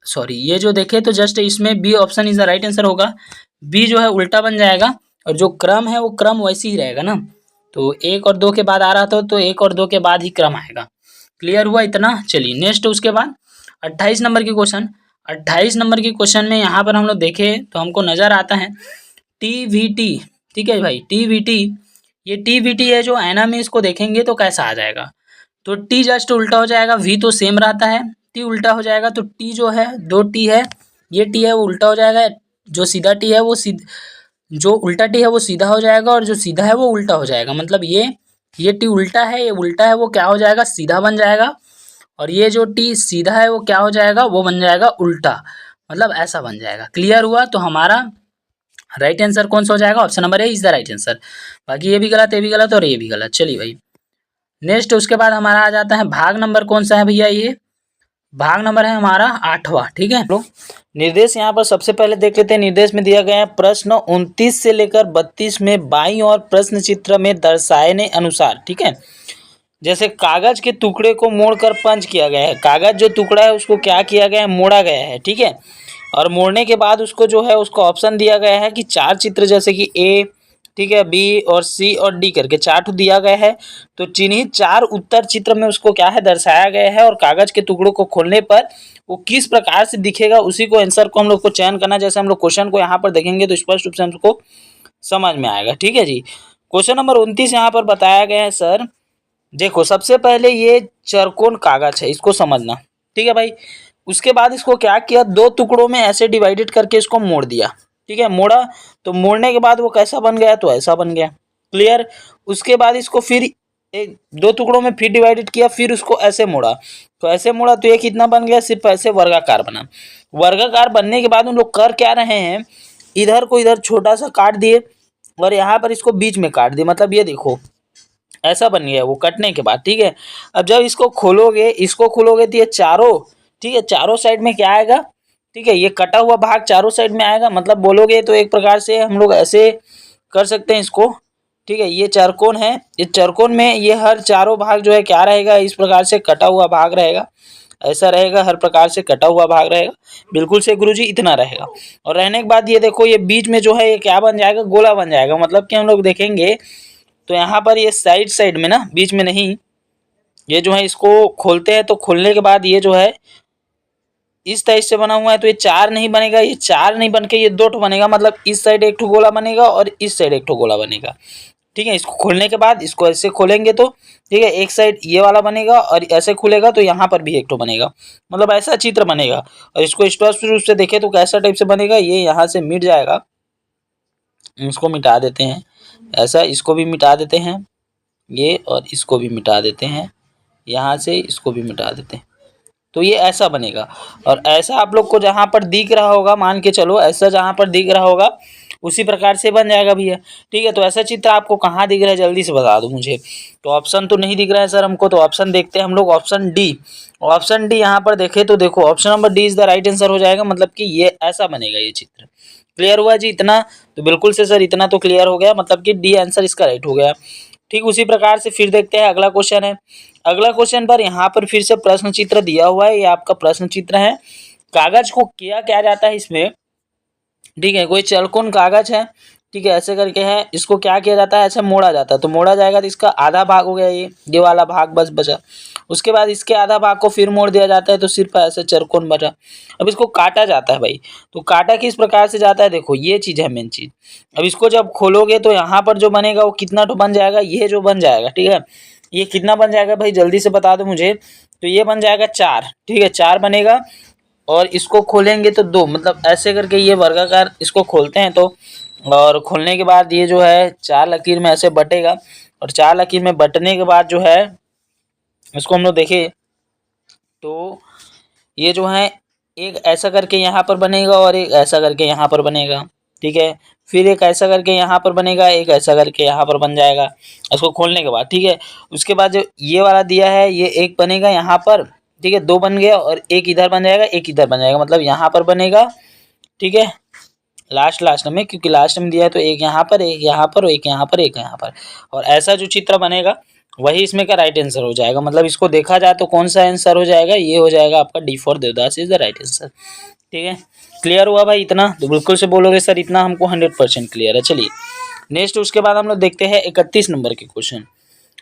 सॉरी, ये जो देखे तो जस्ट इसमें B option is the right answer होगा। बी जो है उल्टा बन जाएगा और जो क्रम है वो क्रम वैसे ही रहेगा ना। तो 1 और 2 के बाद आ रहा था तो 1 और 2 के बाद ही क्रम आएगा। क्लियर हुआ इतना? चलिए नेक्स्ट, उसके बाद 28 नंबर की क्वेश्चन। 28 नंबर की क्वेश्चन में यहाँ पर हम लोग देखें तो हमको नजर आता है टीवीटी। ठीक है भाई, टीवीटी, ये टीवीटी है जो आईना में इसको देखेंगे तो कैसा आ जाएगा? तो टी जस्ट उल्टा हो जाएगा, वी तो सेम रहता है, टी उल्टा हो जाएगा। तो टी जो है, 2 टी है, ये टी है वो उल्टा हो जाएगा। जो सीधा टी है वो जो उल्टा टी है वो सीधा हो जाएगा और जो सीधा है वो उल्टा हो जाएगा। मतलब ये टी उल्टा है, ये उल्टा है, वो क्या हो जाएगा? सीधा बन जाएगा। और ये जो टी सीधा है वो क्या हो जाएगा? वो बन जाएगा उल्टा, मतलब ऐसा बन जाएगा। क्लियर हुआ? तो हमारा राइट आंसर कौन सा हो जाएगा? Option number A is the right answer. बाकी ये भी गलत, ये भी गलत और ये भी गलत। चलिए भाई नेक्स्ट, उसके बाद हमारा आ जाता है भाग नंबर कौन सा है भैया? ये भाग नंबर है हमारा 8वां। ठीक है, लोग निर्देश यहाँ पर सबसे पहले देख लेते हैं। निर्देश में दिया गया है प्रश्न 29 से लेकर 32 में बाईं और प्रश्न चित्र में दर्शाए अनुसार। ठीक है, जैसे कागज के टुकड़े को मोड़कर पंच किया गया है। कागज जो टुकड़ा है उसको क्या किया गया है? मोड़ा गया है। ठीक है, और मोड़ने के बाद उसको जो है उसको ऑप्शन दिया गया है कि 4 चित्र, जैसे कि ए, ठीक है, बी और सी और डी करके 4 ठो दिया गया है। तो चिन्हित 4 उत्तर चित्र में उसको क्या है? दर्शाया गया है। और कागज के टुकड़ों को खोलने पर वो किस प्रकार से दिखेगा उसी को आंसर को हम लोग को चयन करना। जैसे हम लोग क्वेश्चन को यहाँ पर देखेंगे तो स्पष्ट रूप से हमको समझ में आएगा। ठीक है जी, क्वेश्चन नंबर 29 यहाँ पर बताया गया है सर। देखो सबसे पहले ये चरकोन कागज है, इसको समझना। ठीक है भाई, उसके बाद इसको क्या किया? 2 टुकड़ों में ऐसे डिवाइडेड करके इसको मोड़ दिया। ठीक है, मोड़ा, तो मोड़ने के बाद वो कैसा बन गया? तो ऐसा बन गया। क्लियर? उसके बाद इसको फिर 2 टुकड़ों में फिर डिवाइडेड किया, फिर उसको ऐसे मोड़ा, तो ऐसे मोड़ा तो ये कितना बन गया? सिर्फ ऐसे वर्गाकार बना। वर्गाकार बनने के बाद उन लोग कर क्या रहे हैं? इधर को इधर छोटा सा काट दिए और यहाँ पर इसको बीच में काट दिए। मतलब ये देखो ऐसा बन गया वो कटने के बाद। ठीक है, अब जब इसको खोलोगे, इसको खोलोगे तो ये चारों, ठीक है, चारों साइड में क्या आएगा? ठीक है, ये कटा हुआ भाग चारों साइड में आएगा। मतलब बोलोगे तो एक प्रकार से हम लोग ऐसे कर सकते हैं इसको, ठीक है, ये चरकोन है। इस चरकोन में ये हर चारों भाग जो है क्या रहेगा, इस प्रकार से कटा हुआ भाग रहेगा, ऐसा रहेगा, हर प्रकार से कटा हुआ भाग रहेगा। बिल्कुल से गुरुजी इतना रहेगा। और रहने के बाद ये देखो, ये बीच में जो है ये क्या बन जाएगा, गोला बन जाएगा। मतलब कि हम लोग देखेंगे तो यहाँ पर ये साइड साइड में ना, बीच में नहीं, ये जो है इसको खोलते हैं तो खोलने के बाद ये जो है इस टाइप से बना हुआ है, तो ये चार नहीं बनेगा, ये चार नहीं बन के ये दो ठो बनेगा। मतलब इस साइड एक ठो गोला बनेगा और इस साइड एक ठो गोला बनेगा। ठीक है, इसको खोलने के बाद इसको ऐसे खोलेंगे तो ठीक है, एक साइड ये वाला बनेगा और ऐसे खुलेगा तो यहाँ पर भी एक ठो बनेगा। मतलब ऐसा चित्र बनेगा। और इसको स्पष्ट रूप से देखे तो कैसा टाइप से बनेगा, ये यहाँ से मिट जाएगा। इसको मिटा देते हैं, ऐसा इसको भी मिटा देते हैं, ये और इसको भी मिटा देते हैं, यहाँ से इसको भी मिटा देते हैं। तो ये ऐसा बनेगा। और ऐसा आप लोग को जहाँ पर दिख रहा होगा, मान के चलो ऐसा जहाँ पर दिख रहा होगा उसी प्रकार से बन जाएगा भैया। ठीक है, तो ऐसा चित्र आपको कहाँ दिख रहा है, जल्दी से बता दो मुझे। तो ऑप्शन तो नहीं दिख रहा है सर हमको, तो ऑप्शन देखते हैं हम लोग, ऑप्शन डी। ऑप्शन डी यहाँ पर देखें तो देखो, option number D is the right answer हो जाएगा। मतलब कि ये ऐसा बनेगा ये चित्र। क्लियर हुआ जी इतना? तो बिल्कुल से सर इतना तो क्लियर हो गया, मतलब कि डी आंसर इसका राइट हो गया। ठीक उसी प्रकार से फिर देखते हैं अगला क्वेश्चन है। अगला क्वेश्चन पर यहाँ पर फिर से प्रश्न चित्र दिया हुआ है, ये आपका प्रश्न चित्र है। कागज को किया क्या जाता है इसमें, ठीक है, कोई चलकोन कागज है, ठीक है, ऐसे करके है, इसको क्या किया जाता है, ऐसे मोड़ा जाता है। तो मोड़ा जाएगा तो इसका आधा भाग हो गया, ये वाला भाग बस बचा। उसके बाद इसके आधा भाग को फिर मोड़ दिया जाता है तो सिर्फ ऐसे चरकोन बचा। अब इसको काटा जाता है भाई, तो काटा किस प्रकार से जाता है, देखो ये चीज है मेन चीज। अब इसको जब खोलोगे तो यहाँ पर जो बनेगा वो कितना तो बन जाएगा, ये जो बन जाएगा, ठीक है, ये कितना बन जाएगा भाई, जल्दी से बता दो मुझे। तो ये बन जाएगा चार, ठीक है, चार बनेगा। और इसको खोलेंगे तो दो, मतलब ऐसे करके ये वर्गाकार इसको खोलते हैं तो, और खोलने के बाद ये जो है चार लकीर में ऐसे बटेगा। और चार लकीर में बटने के बाद जो है इसको हम लोग देखें तो ये जो है एक ऐसा करके यहाँ पर बनेगा और एक ऐसा करके यहाँ पर बनेगा। ठीक है, फिर एक ऐसा करके यहाँ पर बनेगा, एक ऐसा करके यहाँ पर बन जाएगा इसको खोलने के बाद। ठीक है, उसके बाद जो ये वाला दिया है ये एक बनेगा यहाँ पर, ठीक है, दो बन गया, और एक इधर बन जाएगा, एक इधर बन जाएगा, मतलब यहाँ पर बनेगा। ठीक है, लास्ट में, क्योंकि लास्ट में दिया है तो एक यहाँ पर, एक यहाँ पर, एक यहाँ पर, एक यहाँ पर, और ऐसा जो चित्र बनेगा वही इसमें का राइट आंसर हो जाएगा। मतलब इसको देखा जाए तो कौन सा आंसर हो जाएगा, ये हो जाएगा आपका D for Devdas is the right answer. ठीक है, क्लियर हुआ भाई इतना? तो बिल्कुल से बोलोगे सर इतना हमको 100% क्लियर है। चलिए नेक्स्ट, उसके बाद हम लोग देखते हैं 31 नंबर के क्वेश्चन।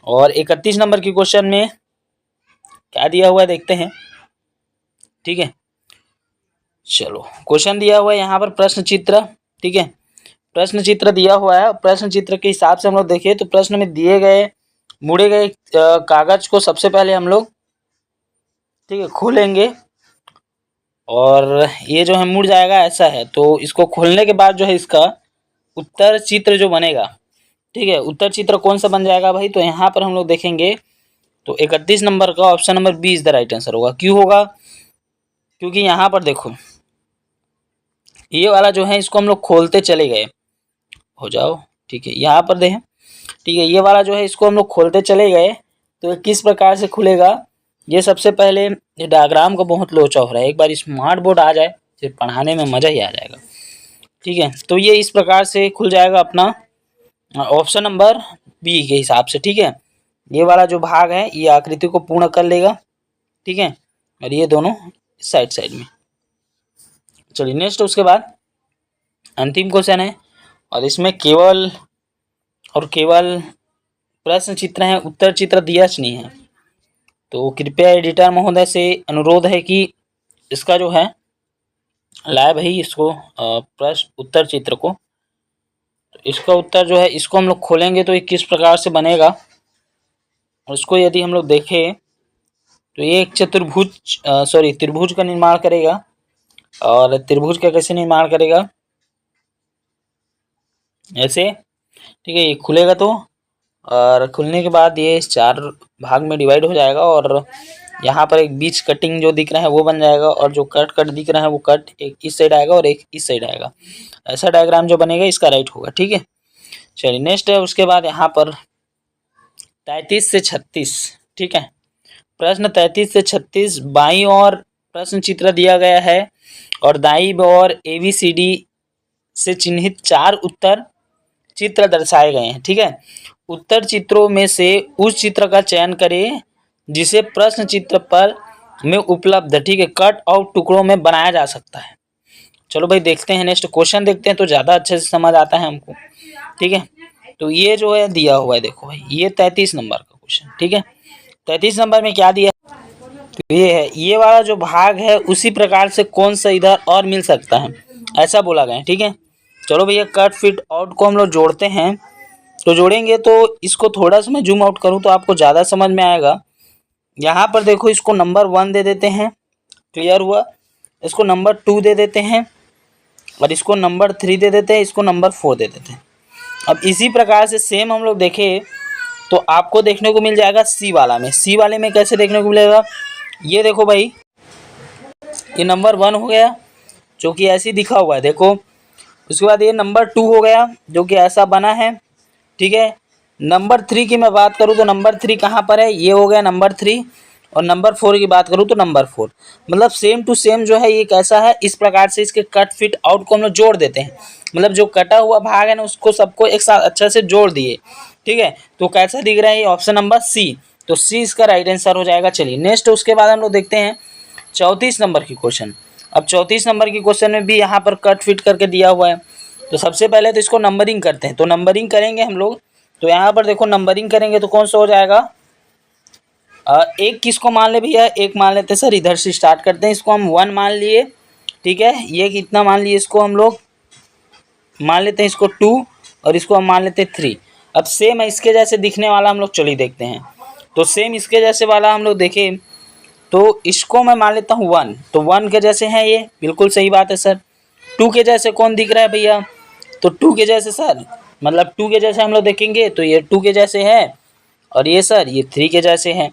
और 31 नंबर के क्वेश्चन में क्या दिया हुआ है देखते हैं। ठीक है, चलो क्वेश्चन दिया हुआ है यहाँ पर प्रश्न चित्र। ठीक है, प्रश्न चित्र दिया हुआ है। प्रश्न चित्र के हिसाब से हम लोग देखें तो प्रश्न में दिए गए मुड़े गए कागज को सबसे पहले हम लोग, ठीक है, खोलेंगे और ये जो है मुड़ जाएगा, ऐसा है। तो इसको खोलने के बाद जो है इसका उत्तर चित्र जो बनेगा, ठीक है, उत्तर चित्र कौन सा बन जाएगा भाई, तो यहाँ पर हम लोग देखेंगे तो 31 नंबर का option number B is the right answer होगा। क्यों होगा, क्योंकि यहाँ पर देखो ये वाला जो है इसको हम लोग खोलते चले गए, हो जाओ, ठीक है, यहाँ पर देखें, ठीक है, ये वाला जो है इसको हम लोग खोलते चले गए तो किस प्रकार से खुलेगा। ये सबसे पहले ये डायग्राम का बहुत लोचा हो रहा है, एक बार स्मार्ट बोर्ड आ जाए फिर पढ़ाने में मज़ा ही आ जाएगा। ठीक है, तो ये इस प्रकार से खुल जाएगा अपना ऑप्शन नंबर बी के हिसाब से। ठीक है, ये वाला जो भाग है ये आकृति को पूर्ण कर लेगा। ठीक है, और ये दोनों साइड साइड में। चलिए नेक्स्ट, उसके बाद अंतिम क्वेश्चन है और इसमें केवल और केवल प्रश्न चित्र है, उत्तर चित्र दिया नहीं है। तो कृपया एडिटर महोदय से अनुरोध है कि इसका जो है लाए भाई इसको प्रश्न उत्तर चित्र को। तो इसका उत्तर जो है इसको हम लोग खोलेंगे तो ये किस प्रकार से बनेगा, और इसको यदि हम लोग देखें तो ये एक चतुर्भुज त्रिभुज का निर्माण करेगा। और त्रिभुज का कैसे निर्माण करेगा, ऐसे, ठीक है, ये खुलेगा तो, और खुलने के बाद ये चार भाग में डिवाइड हो जाएगा और यहाँ पर एक बीच कटिंग जो दिख रहा है वो बन जाएगा, और जो कट दिख रहा है वो कट एक इस साइड आएगा और एक इस साइड आएगा। ऐसा डायग्राम जो बनेगा इसका राइट होगा। ठीक है, चलिए नेक्स्ट है, उसके बाद यहाँ पर 33 से 36। ठीक है, प्रश्न 33 से 36 बाईं ओर प्रश्न चित्र दिया गया है और दाईं ओर ABCD से चिन्हित चार उत्तर चित्र दर्शाए गए हैं। ठीक है, उत्तर चित्रों में से उस चित्र का चयन करें जिसे प्रश्न चित्र पर में उपलब्ध, ठीक है, कट आउट टुकड़ों में बनाया जा सकता है। चलो भाई देखते हैं, नेक्स्ट क्वेश्चन देखते हैं तो ज़्यादा अच्छे से समझ आता है हमको। ठीक है, तो ये जो है दिया हुआ है, देखो भाई ये 33 नंबर का क्वेश्चन। ठीक है, 33 नंबर में क्या दिया, तो ये है, ये वाला जो भाग है उसी प्रकार से कौन सा इधर और मिल सकता है, ऐसा बोला गया है। ठीक है, चलो भैया कट फिट आउट को हम लोग जोड़ते हैं। तो जोड़ेंगे तो इसको थोड़ा सा मैं जूम आउट करूँ तो आपको ज़्यादा समझ में आएगा। यहाँ पर देखो इसको नंबर 1 दे देते हैं, क्लियर हुआ। इसको नंबर 2 दे देते हैं और इसको नंबर 3 दे देते हैं, इसको नंबर 4 दे देते हैं। अब इसी प्रकार से सेम हम लोग देखें तो आपको देखने को मिल जाएगा सी वाला में। सी वाले में कैसे देखने को मिलेगा, ये देखो भाई, ये नंबर 1 हो गया जो कि ऐसे दिखा हुआ है, देखो। उसके बाद ये नंबर 2 हो गया जो कि ऐसा बना है। ठीक है, नंबर 3 की मैं बात करूँ तो नंबर 3 कहाँ पर है, ये हो गया नंबर 3। और नंबर 4 की बात करूँ तो नंबर 4, मतलब सेम टू सेम जो है ये कैसा है, इस प्रकार से इसके कट फिट आउट को हम लोग जोड़ देते हैं। मतलब जो कटा हुआ भाग है ना उसको सबको एक साथ अच्छे से जोड़ दिए। ठीक है, तो कैसा दिख रहा है ये ऑप्शन नंबर सी, तो सी इसका राइट आंसर हो जाएगा। चलिए नेक्स्ट, उसके बाद हम लोग देखते हैं 34 नंबर की क्वेश्चन। अब 34 नंबर की क्वेश्चन में भी यहाँ पर कट फिट करके दिया हुआ है। तो सबसे पहले तो इसको नंबरिंग करते हैं, तो नंबरिंग करेंगे हम लोग। तो यहाँ पर देखो नंबरिंग करेंगे तो कौन सा हो जाएगा, एक किसको मान ले भैया, एक मान लेते हैं सर, इधर से स्टार्ट करते हैं। इसको हम 1 मान लिए, ठीक है, ये कितना मान लिए, इसको हम लोग मान लेते हैं इसको 2 और इसको हम मान लेते हैं 3। अब सेम इसके जैसे दिखने वाला हम लोग चलिए देखते हैं। तो सेम इसके जैसे वाला हम लोग देखें तो इसको मैं मान लेता हूँ 1, तो 1 के जैसे हैं ये, बिल्कुल सही बात है सर। 2 के जैसे कौन दिख रहा है भैया, तो 2 के जैसे सर, मतलब 2 के जैसे हम लोग देखेंगे तो ये 2 के जैसे है और ये सर ये 3 के जैसे हैं,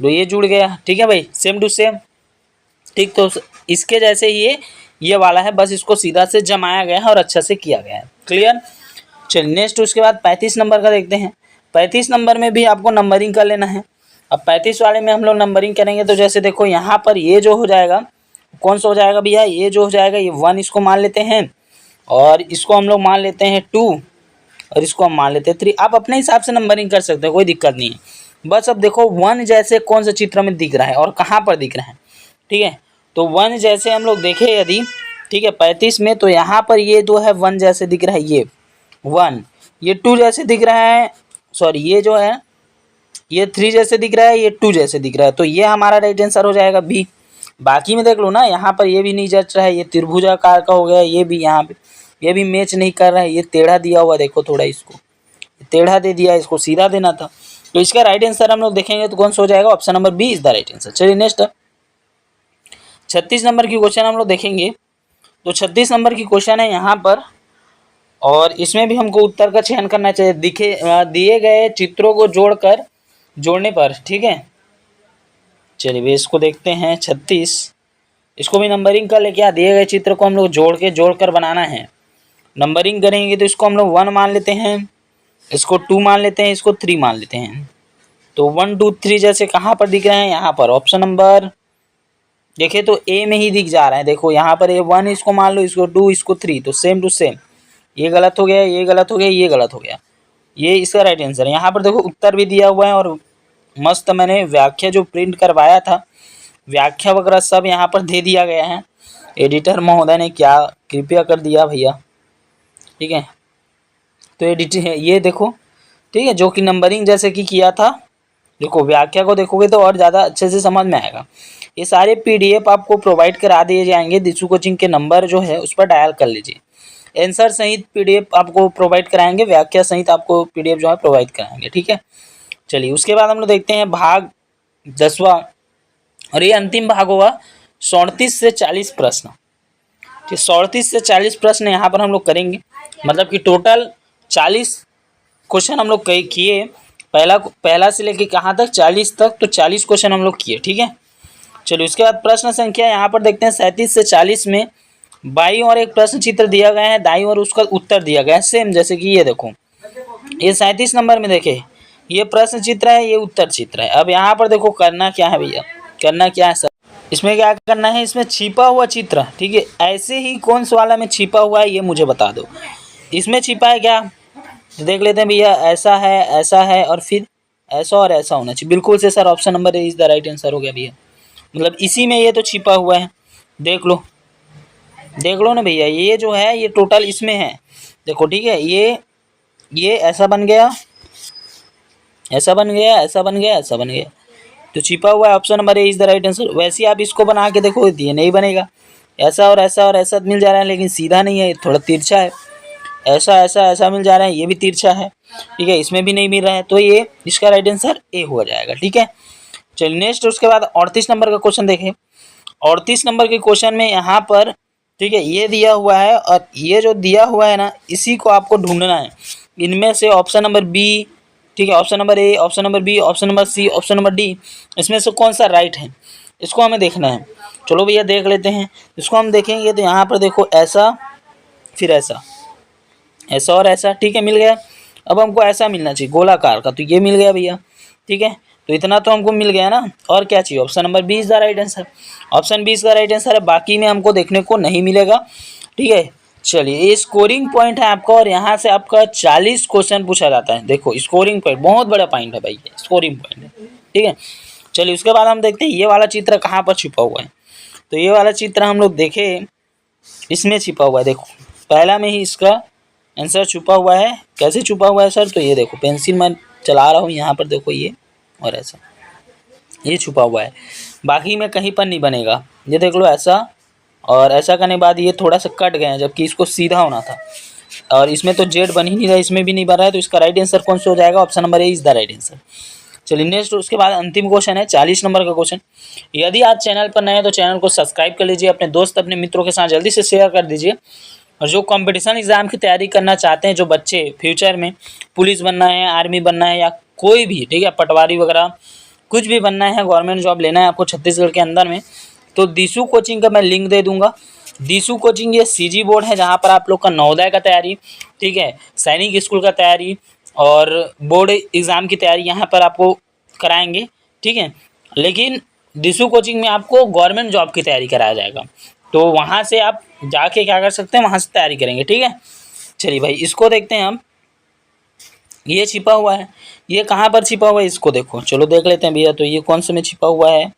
तो ये जुड़ गया। ठीक है भाई, सेम टू सेम। ठीक, तो इसके जैसे ही ये वाला है, बस इसको सीधा से जमाया गया है और अच्छा से किया गया है। क्लियर। चलिए नेक्स्ट, उसके बाद 35 नंबर का देखते हैं। 35 नंबर में भी आपको नंबरिंग कर लेना है। अब 35 वाले में हम लोग नंबरिंग करेंगे तो जैसे देखो यहाँ पर ये जो हो जाएगा, कौन सा हो जाएगा भैया, ये जो हो जाएगा ये 1 इसको मान लेते हैं और इसको हम लोग मान लेते हैं 2 और इसको हम मान लेते हैं 3। आप अपने हिसाब से नंबरिंग कर सकते हो, कोई दिक्कत नहीं है। बस अब देखो 1 जैसे कौन सा चित्र में दिख रहा है और कहाँ पर दिख रहा है। ठीक है, तो 1 जैसे हम लोग देखें यदि, ठीक है, 35 में, तो यहाँ पर ये जो है 1 जैसे दिख रहा है, ये 1, ये 2 जैसे दिख रहा है, सॉरी ये जो है ये 3 जैसे दिख रहा है, ये 2 जैसे दिख रहा है, तो ये हमारा राइट आंसर हो जाएगा बी। बाकी में देख लो ना, यहाँ पर ये भी नहीं जच रहा है, ये त्रिभुजाकार का हो गया, ये भी यहाँ पे ये भी मैच नहीं कर रहा है, ये टेढ़ा दिया हुआ, देखो थोड़ा इसको टेढ़ा दे दिया, इसको सीधा देना था। तो इसका राइट आंसर हम लोग देखेंगे तो कौन सा हो जाएगा, option number B is the right answer. चलिए नेक्स्ट 36 नंबर की क्वेश्चन हम लोग देखेंगे। तो 36 नंबर की क्वेश्चन है यहाँ पर, और इसमें भी हमको उत्तर का चयन करना चाहिए दिए गए चित्रों को जोड़ने पर। ठीक है, चलिए इसको देखते हैं 36, इसको भी नंबरिंग कर ले, क्या दिए गए चित्र को हम लोग जोड़कर बनाना है। नंबरिंग करेंगे तो इसको हम लोग 1 मान लेते हैं, इसको 2 मान लेते हैं, इसको 3 मान लेते हैं। तो 1 2 3 जैसे कहाँ पर दिख रहे हैं, यहाँ पर ऑप्शन नंबर देखे तो ए में ही दिख जा रहा है। देखो यहाँ पर ये 1 इसको मान लो, इसको 2 इसको 3, तो सेम टू सेम। ये गलत हो गया, ये गलत हो गया, ये गलत हो गया, ये इसका राइट आंसर है। यहाँ पर देखो उत्तर भी दिया हुआ है और मस्त मैंने व्याख्या जो प्रिंट करवाया था, व्याख्या वगैरह सब यहाँ पर दे दिया गया है। एडिटर महोदय ने क्या कृपया कर दिया भैया। ठीक है, तो एडिट है ये देखो, ठीक है, जो कि नंबरिंग जैसे कि किया था। देखो व्याख्या को देखोगे तो और ज़्यादा अच्छे से समझ में आएगा। ये सारे पीडीएफ आपको प्रोवाइड करा दिए जाएंगे, दिशु कोचिंग के नंबर जो है उस पर डायल कर लीजिए। आंसर सहित पीडीएफ आपको प्रोवाइड कराएंगे, व्याख्या सहित आपको पीडीएफ जो है प्रोवाइड कराएंगे। ठीक है, चलिए उसके बाद हम लोग देखते हैं भाग 10वां, और ये अंतिम भाग होगा 37 से 40 प्रश्न। ठीक, 37 से 40 प्रश्न यहाँ पर हम लोग करेंगे, मतलब कि टोटल 40 क्वेश्चन हम लोग किए, पहला से लेके कहाँ तक 40 तक, तो 40 क्वेश्चन हम लोग किए। ठीक है, चलिए उसके बाद प्रश्न संख्या यहाँ पर देखते हैं 37 से 40 में बाईं और एक प्रश्न चित्र दिया गया है, दाईं और उसका उत्तर दिया गया है सेम। जैसे कि ये देखो, ये 37 नंबर में देखे, ये प्रश्न चित्र है, ये उत्तर चित्र है। अब यहाँ पर देखो करना क्या है भैया, करना क्या है सर, इसमें क्या करना है, इसमें छिपा हुआ चित्र, ठीक है, ऐसे ही कौन सा वाला में छिपा हुआ है ये मुझे बता दो। इसमें छिपा है क्या, तो देख लेते हैं भैया, ऐसा है और फिर ऐसा और ऐसा होना चाहिए। बिल्कुल से sir, option number A is the right answer हो गया भैया। मतलब इसी में ये तो छिपा हुआ है, देख लो ना भैया, ये जो है ये टोटल इसमें है। देखो ठीक है, ये ऐसा बन गया, ऐसा बन गया, ऐसा बन गया, ऐसा बन गया, तो छिपा हुआ है। Option number A is the right answer. वैसे ही आप इसको बना के देखो, ये नहीं बनेगा। ऐसा और ऐसा और ऐसा मिल जा रहा है, लेकिन सीधा नहीं है, थोड़ा तिरछा है। ऐसा ऐसा ऐसा मिल जा रहा है, ये भी तिरछा है, ठीक है, इसमें भी नहीं मिल रहा है, तो ये इसका राइट आंसर ए हो जाएगा। ठीक है, चलिए नेक्स्ट, उसके बाद 38 नंबर का क्वेश्चन देखें। 38 नंबर के क्वेश्चन में यहाँ पर, ठीक है, ये दिया हुआ है और ये जो दिया हुआ है ना, इसी को आपको ढूंढना है। इनमें से ऑप्शन नंबर बी, ठीक है, option number A, option number B, option number C, option number D, इसमें से कौन सा राइट है, इसको हमें देखना है। चलो भैया देख लेते हैं। इसको हम देखेंगे तो यहाँ पर देखो, ऐसा फिर ऐसा, ऐसा और ऐसा, ठीक है, मिल गया। अब हमको ऐसा मिलना चाहिए गोलाकार का, तो ये मिल गया भैया। ठीक है, तो इतना तो हमको मिल गया ना, और क्या चाहिए? Option number B is the right answer. Option B is the right answer है, बाकी में हमको देखने को नहीं मिलेगा। ठीक है, चलिए, ये स्कोरिंग पॉइंट है आपका, और यहाँ से आपका 40 क्वेश्चन पूछा जाता है। देखो स्कोरिंग पॉइंट बहुत बड़ा पॉइंट है भाई, स्कोरिंग पॉइंट है। ठीक है, चलिए उसके बाद हम देखते हैं ये वाला चित्र कहाँ पर छिपा हुआ है। तो ये वाला चित्र हम लोग देखे, इसमें छिपा हुआ है। देखो पहला में ही इसका आंसर छुपा हुआ है। कैसे छुपा हुआ है सर? तो ये देखो, पेंसिल मैं चला रहा हूँ यहाँ पर, देखो ये और ऐसा, ये छुपा हुआ है, बाकी में कहीं पर नहीं बनेगा। ये देख लो, ऐसा और ऐसा करने के बाद ये थोड़ा सा कट गया है, जबकि इसको सीधा होना था। और इसमें तो जेड बन ही नहीं रहा, इसमें भी नहीं बन रहा है, तो इसका राइट आंसर कौन सा हो जाएगा? Option number A is the right answer. चलिए नेक्स्ट, उसके बाद अंतिम क्वेश्चन है 40 नंबर का क्वेश्चन। यदि आप चैनल पर नए हैं तो चैनल को सब्सक्राइब कर लीजिए, अपने दोस्त अपने मित्रों के साथ जल्दी से शेयर कर दीजिए। और जो कंपटीशन एग्ज़ाम की तैयारी करना चाहते हैं, जो बच्चे फ्यूचर में पुलिस बनना है, आर्मी बनना है, या कोई भी, ठीक है, पटवारी वगैरह कुछ भी बनना है, गवर्नमेंट जॉब लेना है आपको छत्तीसगढ़ के अंदर में, तो दिशु कोचिंग का मैं लिंक दे दूंगा। दिशु कोचिंग ये सीजी बोर्ड है, जहाँ पर आप लोग का नवोदय का तैयारी, ठीक है, सैनिक स्कूल का तैयारी और बोर्ड एग्ज़ाम की तैयारी यहाँ पर आपको कराएंगे। ठीक है, लेकिन दिशु कोचिंग में आपको गवर्नमेंट जॉब की तैयारी कराया जाएगा, तो वहाँ से आप जाके क्या कर सकते हैं, वहाँ से तैयारी करेंगे। ठीक है, चलिए भाई इसको देखते हैं हम। ये छिपा हुआ है, ये कहाँ पर छिपा हुआ है इसको देखो, चलो देख लेते हैं भैया। तो ये कौन से में छिपा हुआ है?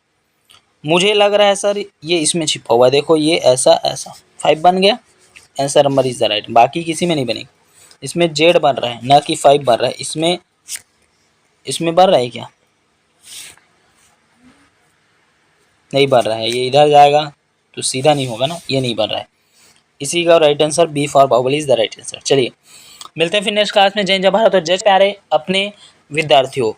मुझे लग रहा है सर ये इसमें छिपा हुआ है। देखो ये ऐसा ऐसा 5 बन गया, answer number is the right. बाकी किसी में नहीं बनेगा, इसमें जेड बन रहा है ना कि 5 बन रहा है। इसमें बन रहा है क्या? नहीं बन रहा है, ये इधर जाएगा तो सीधा नहीं होगा ना, ये नहीं बन रहा है। इसी का right answer B for Baahubali is the right answer. चलिए मिलते हैं फिर नेक्स्ट क्लास में। जय जय भारत और जय प्यारे अपने विद्यार्थियों।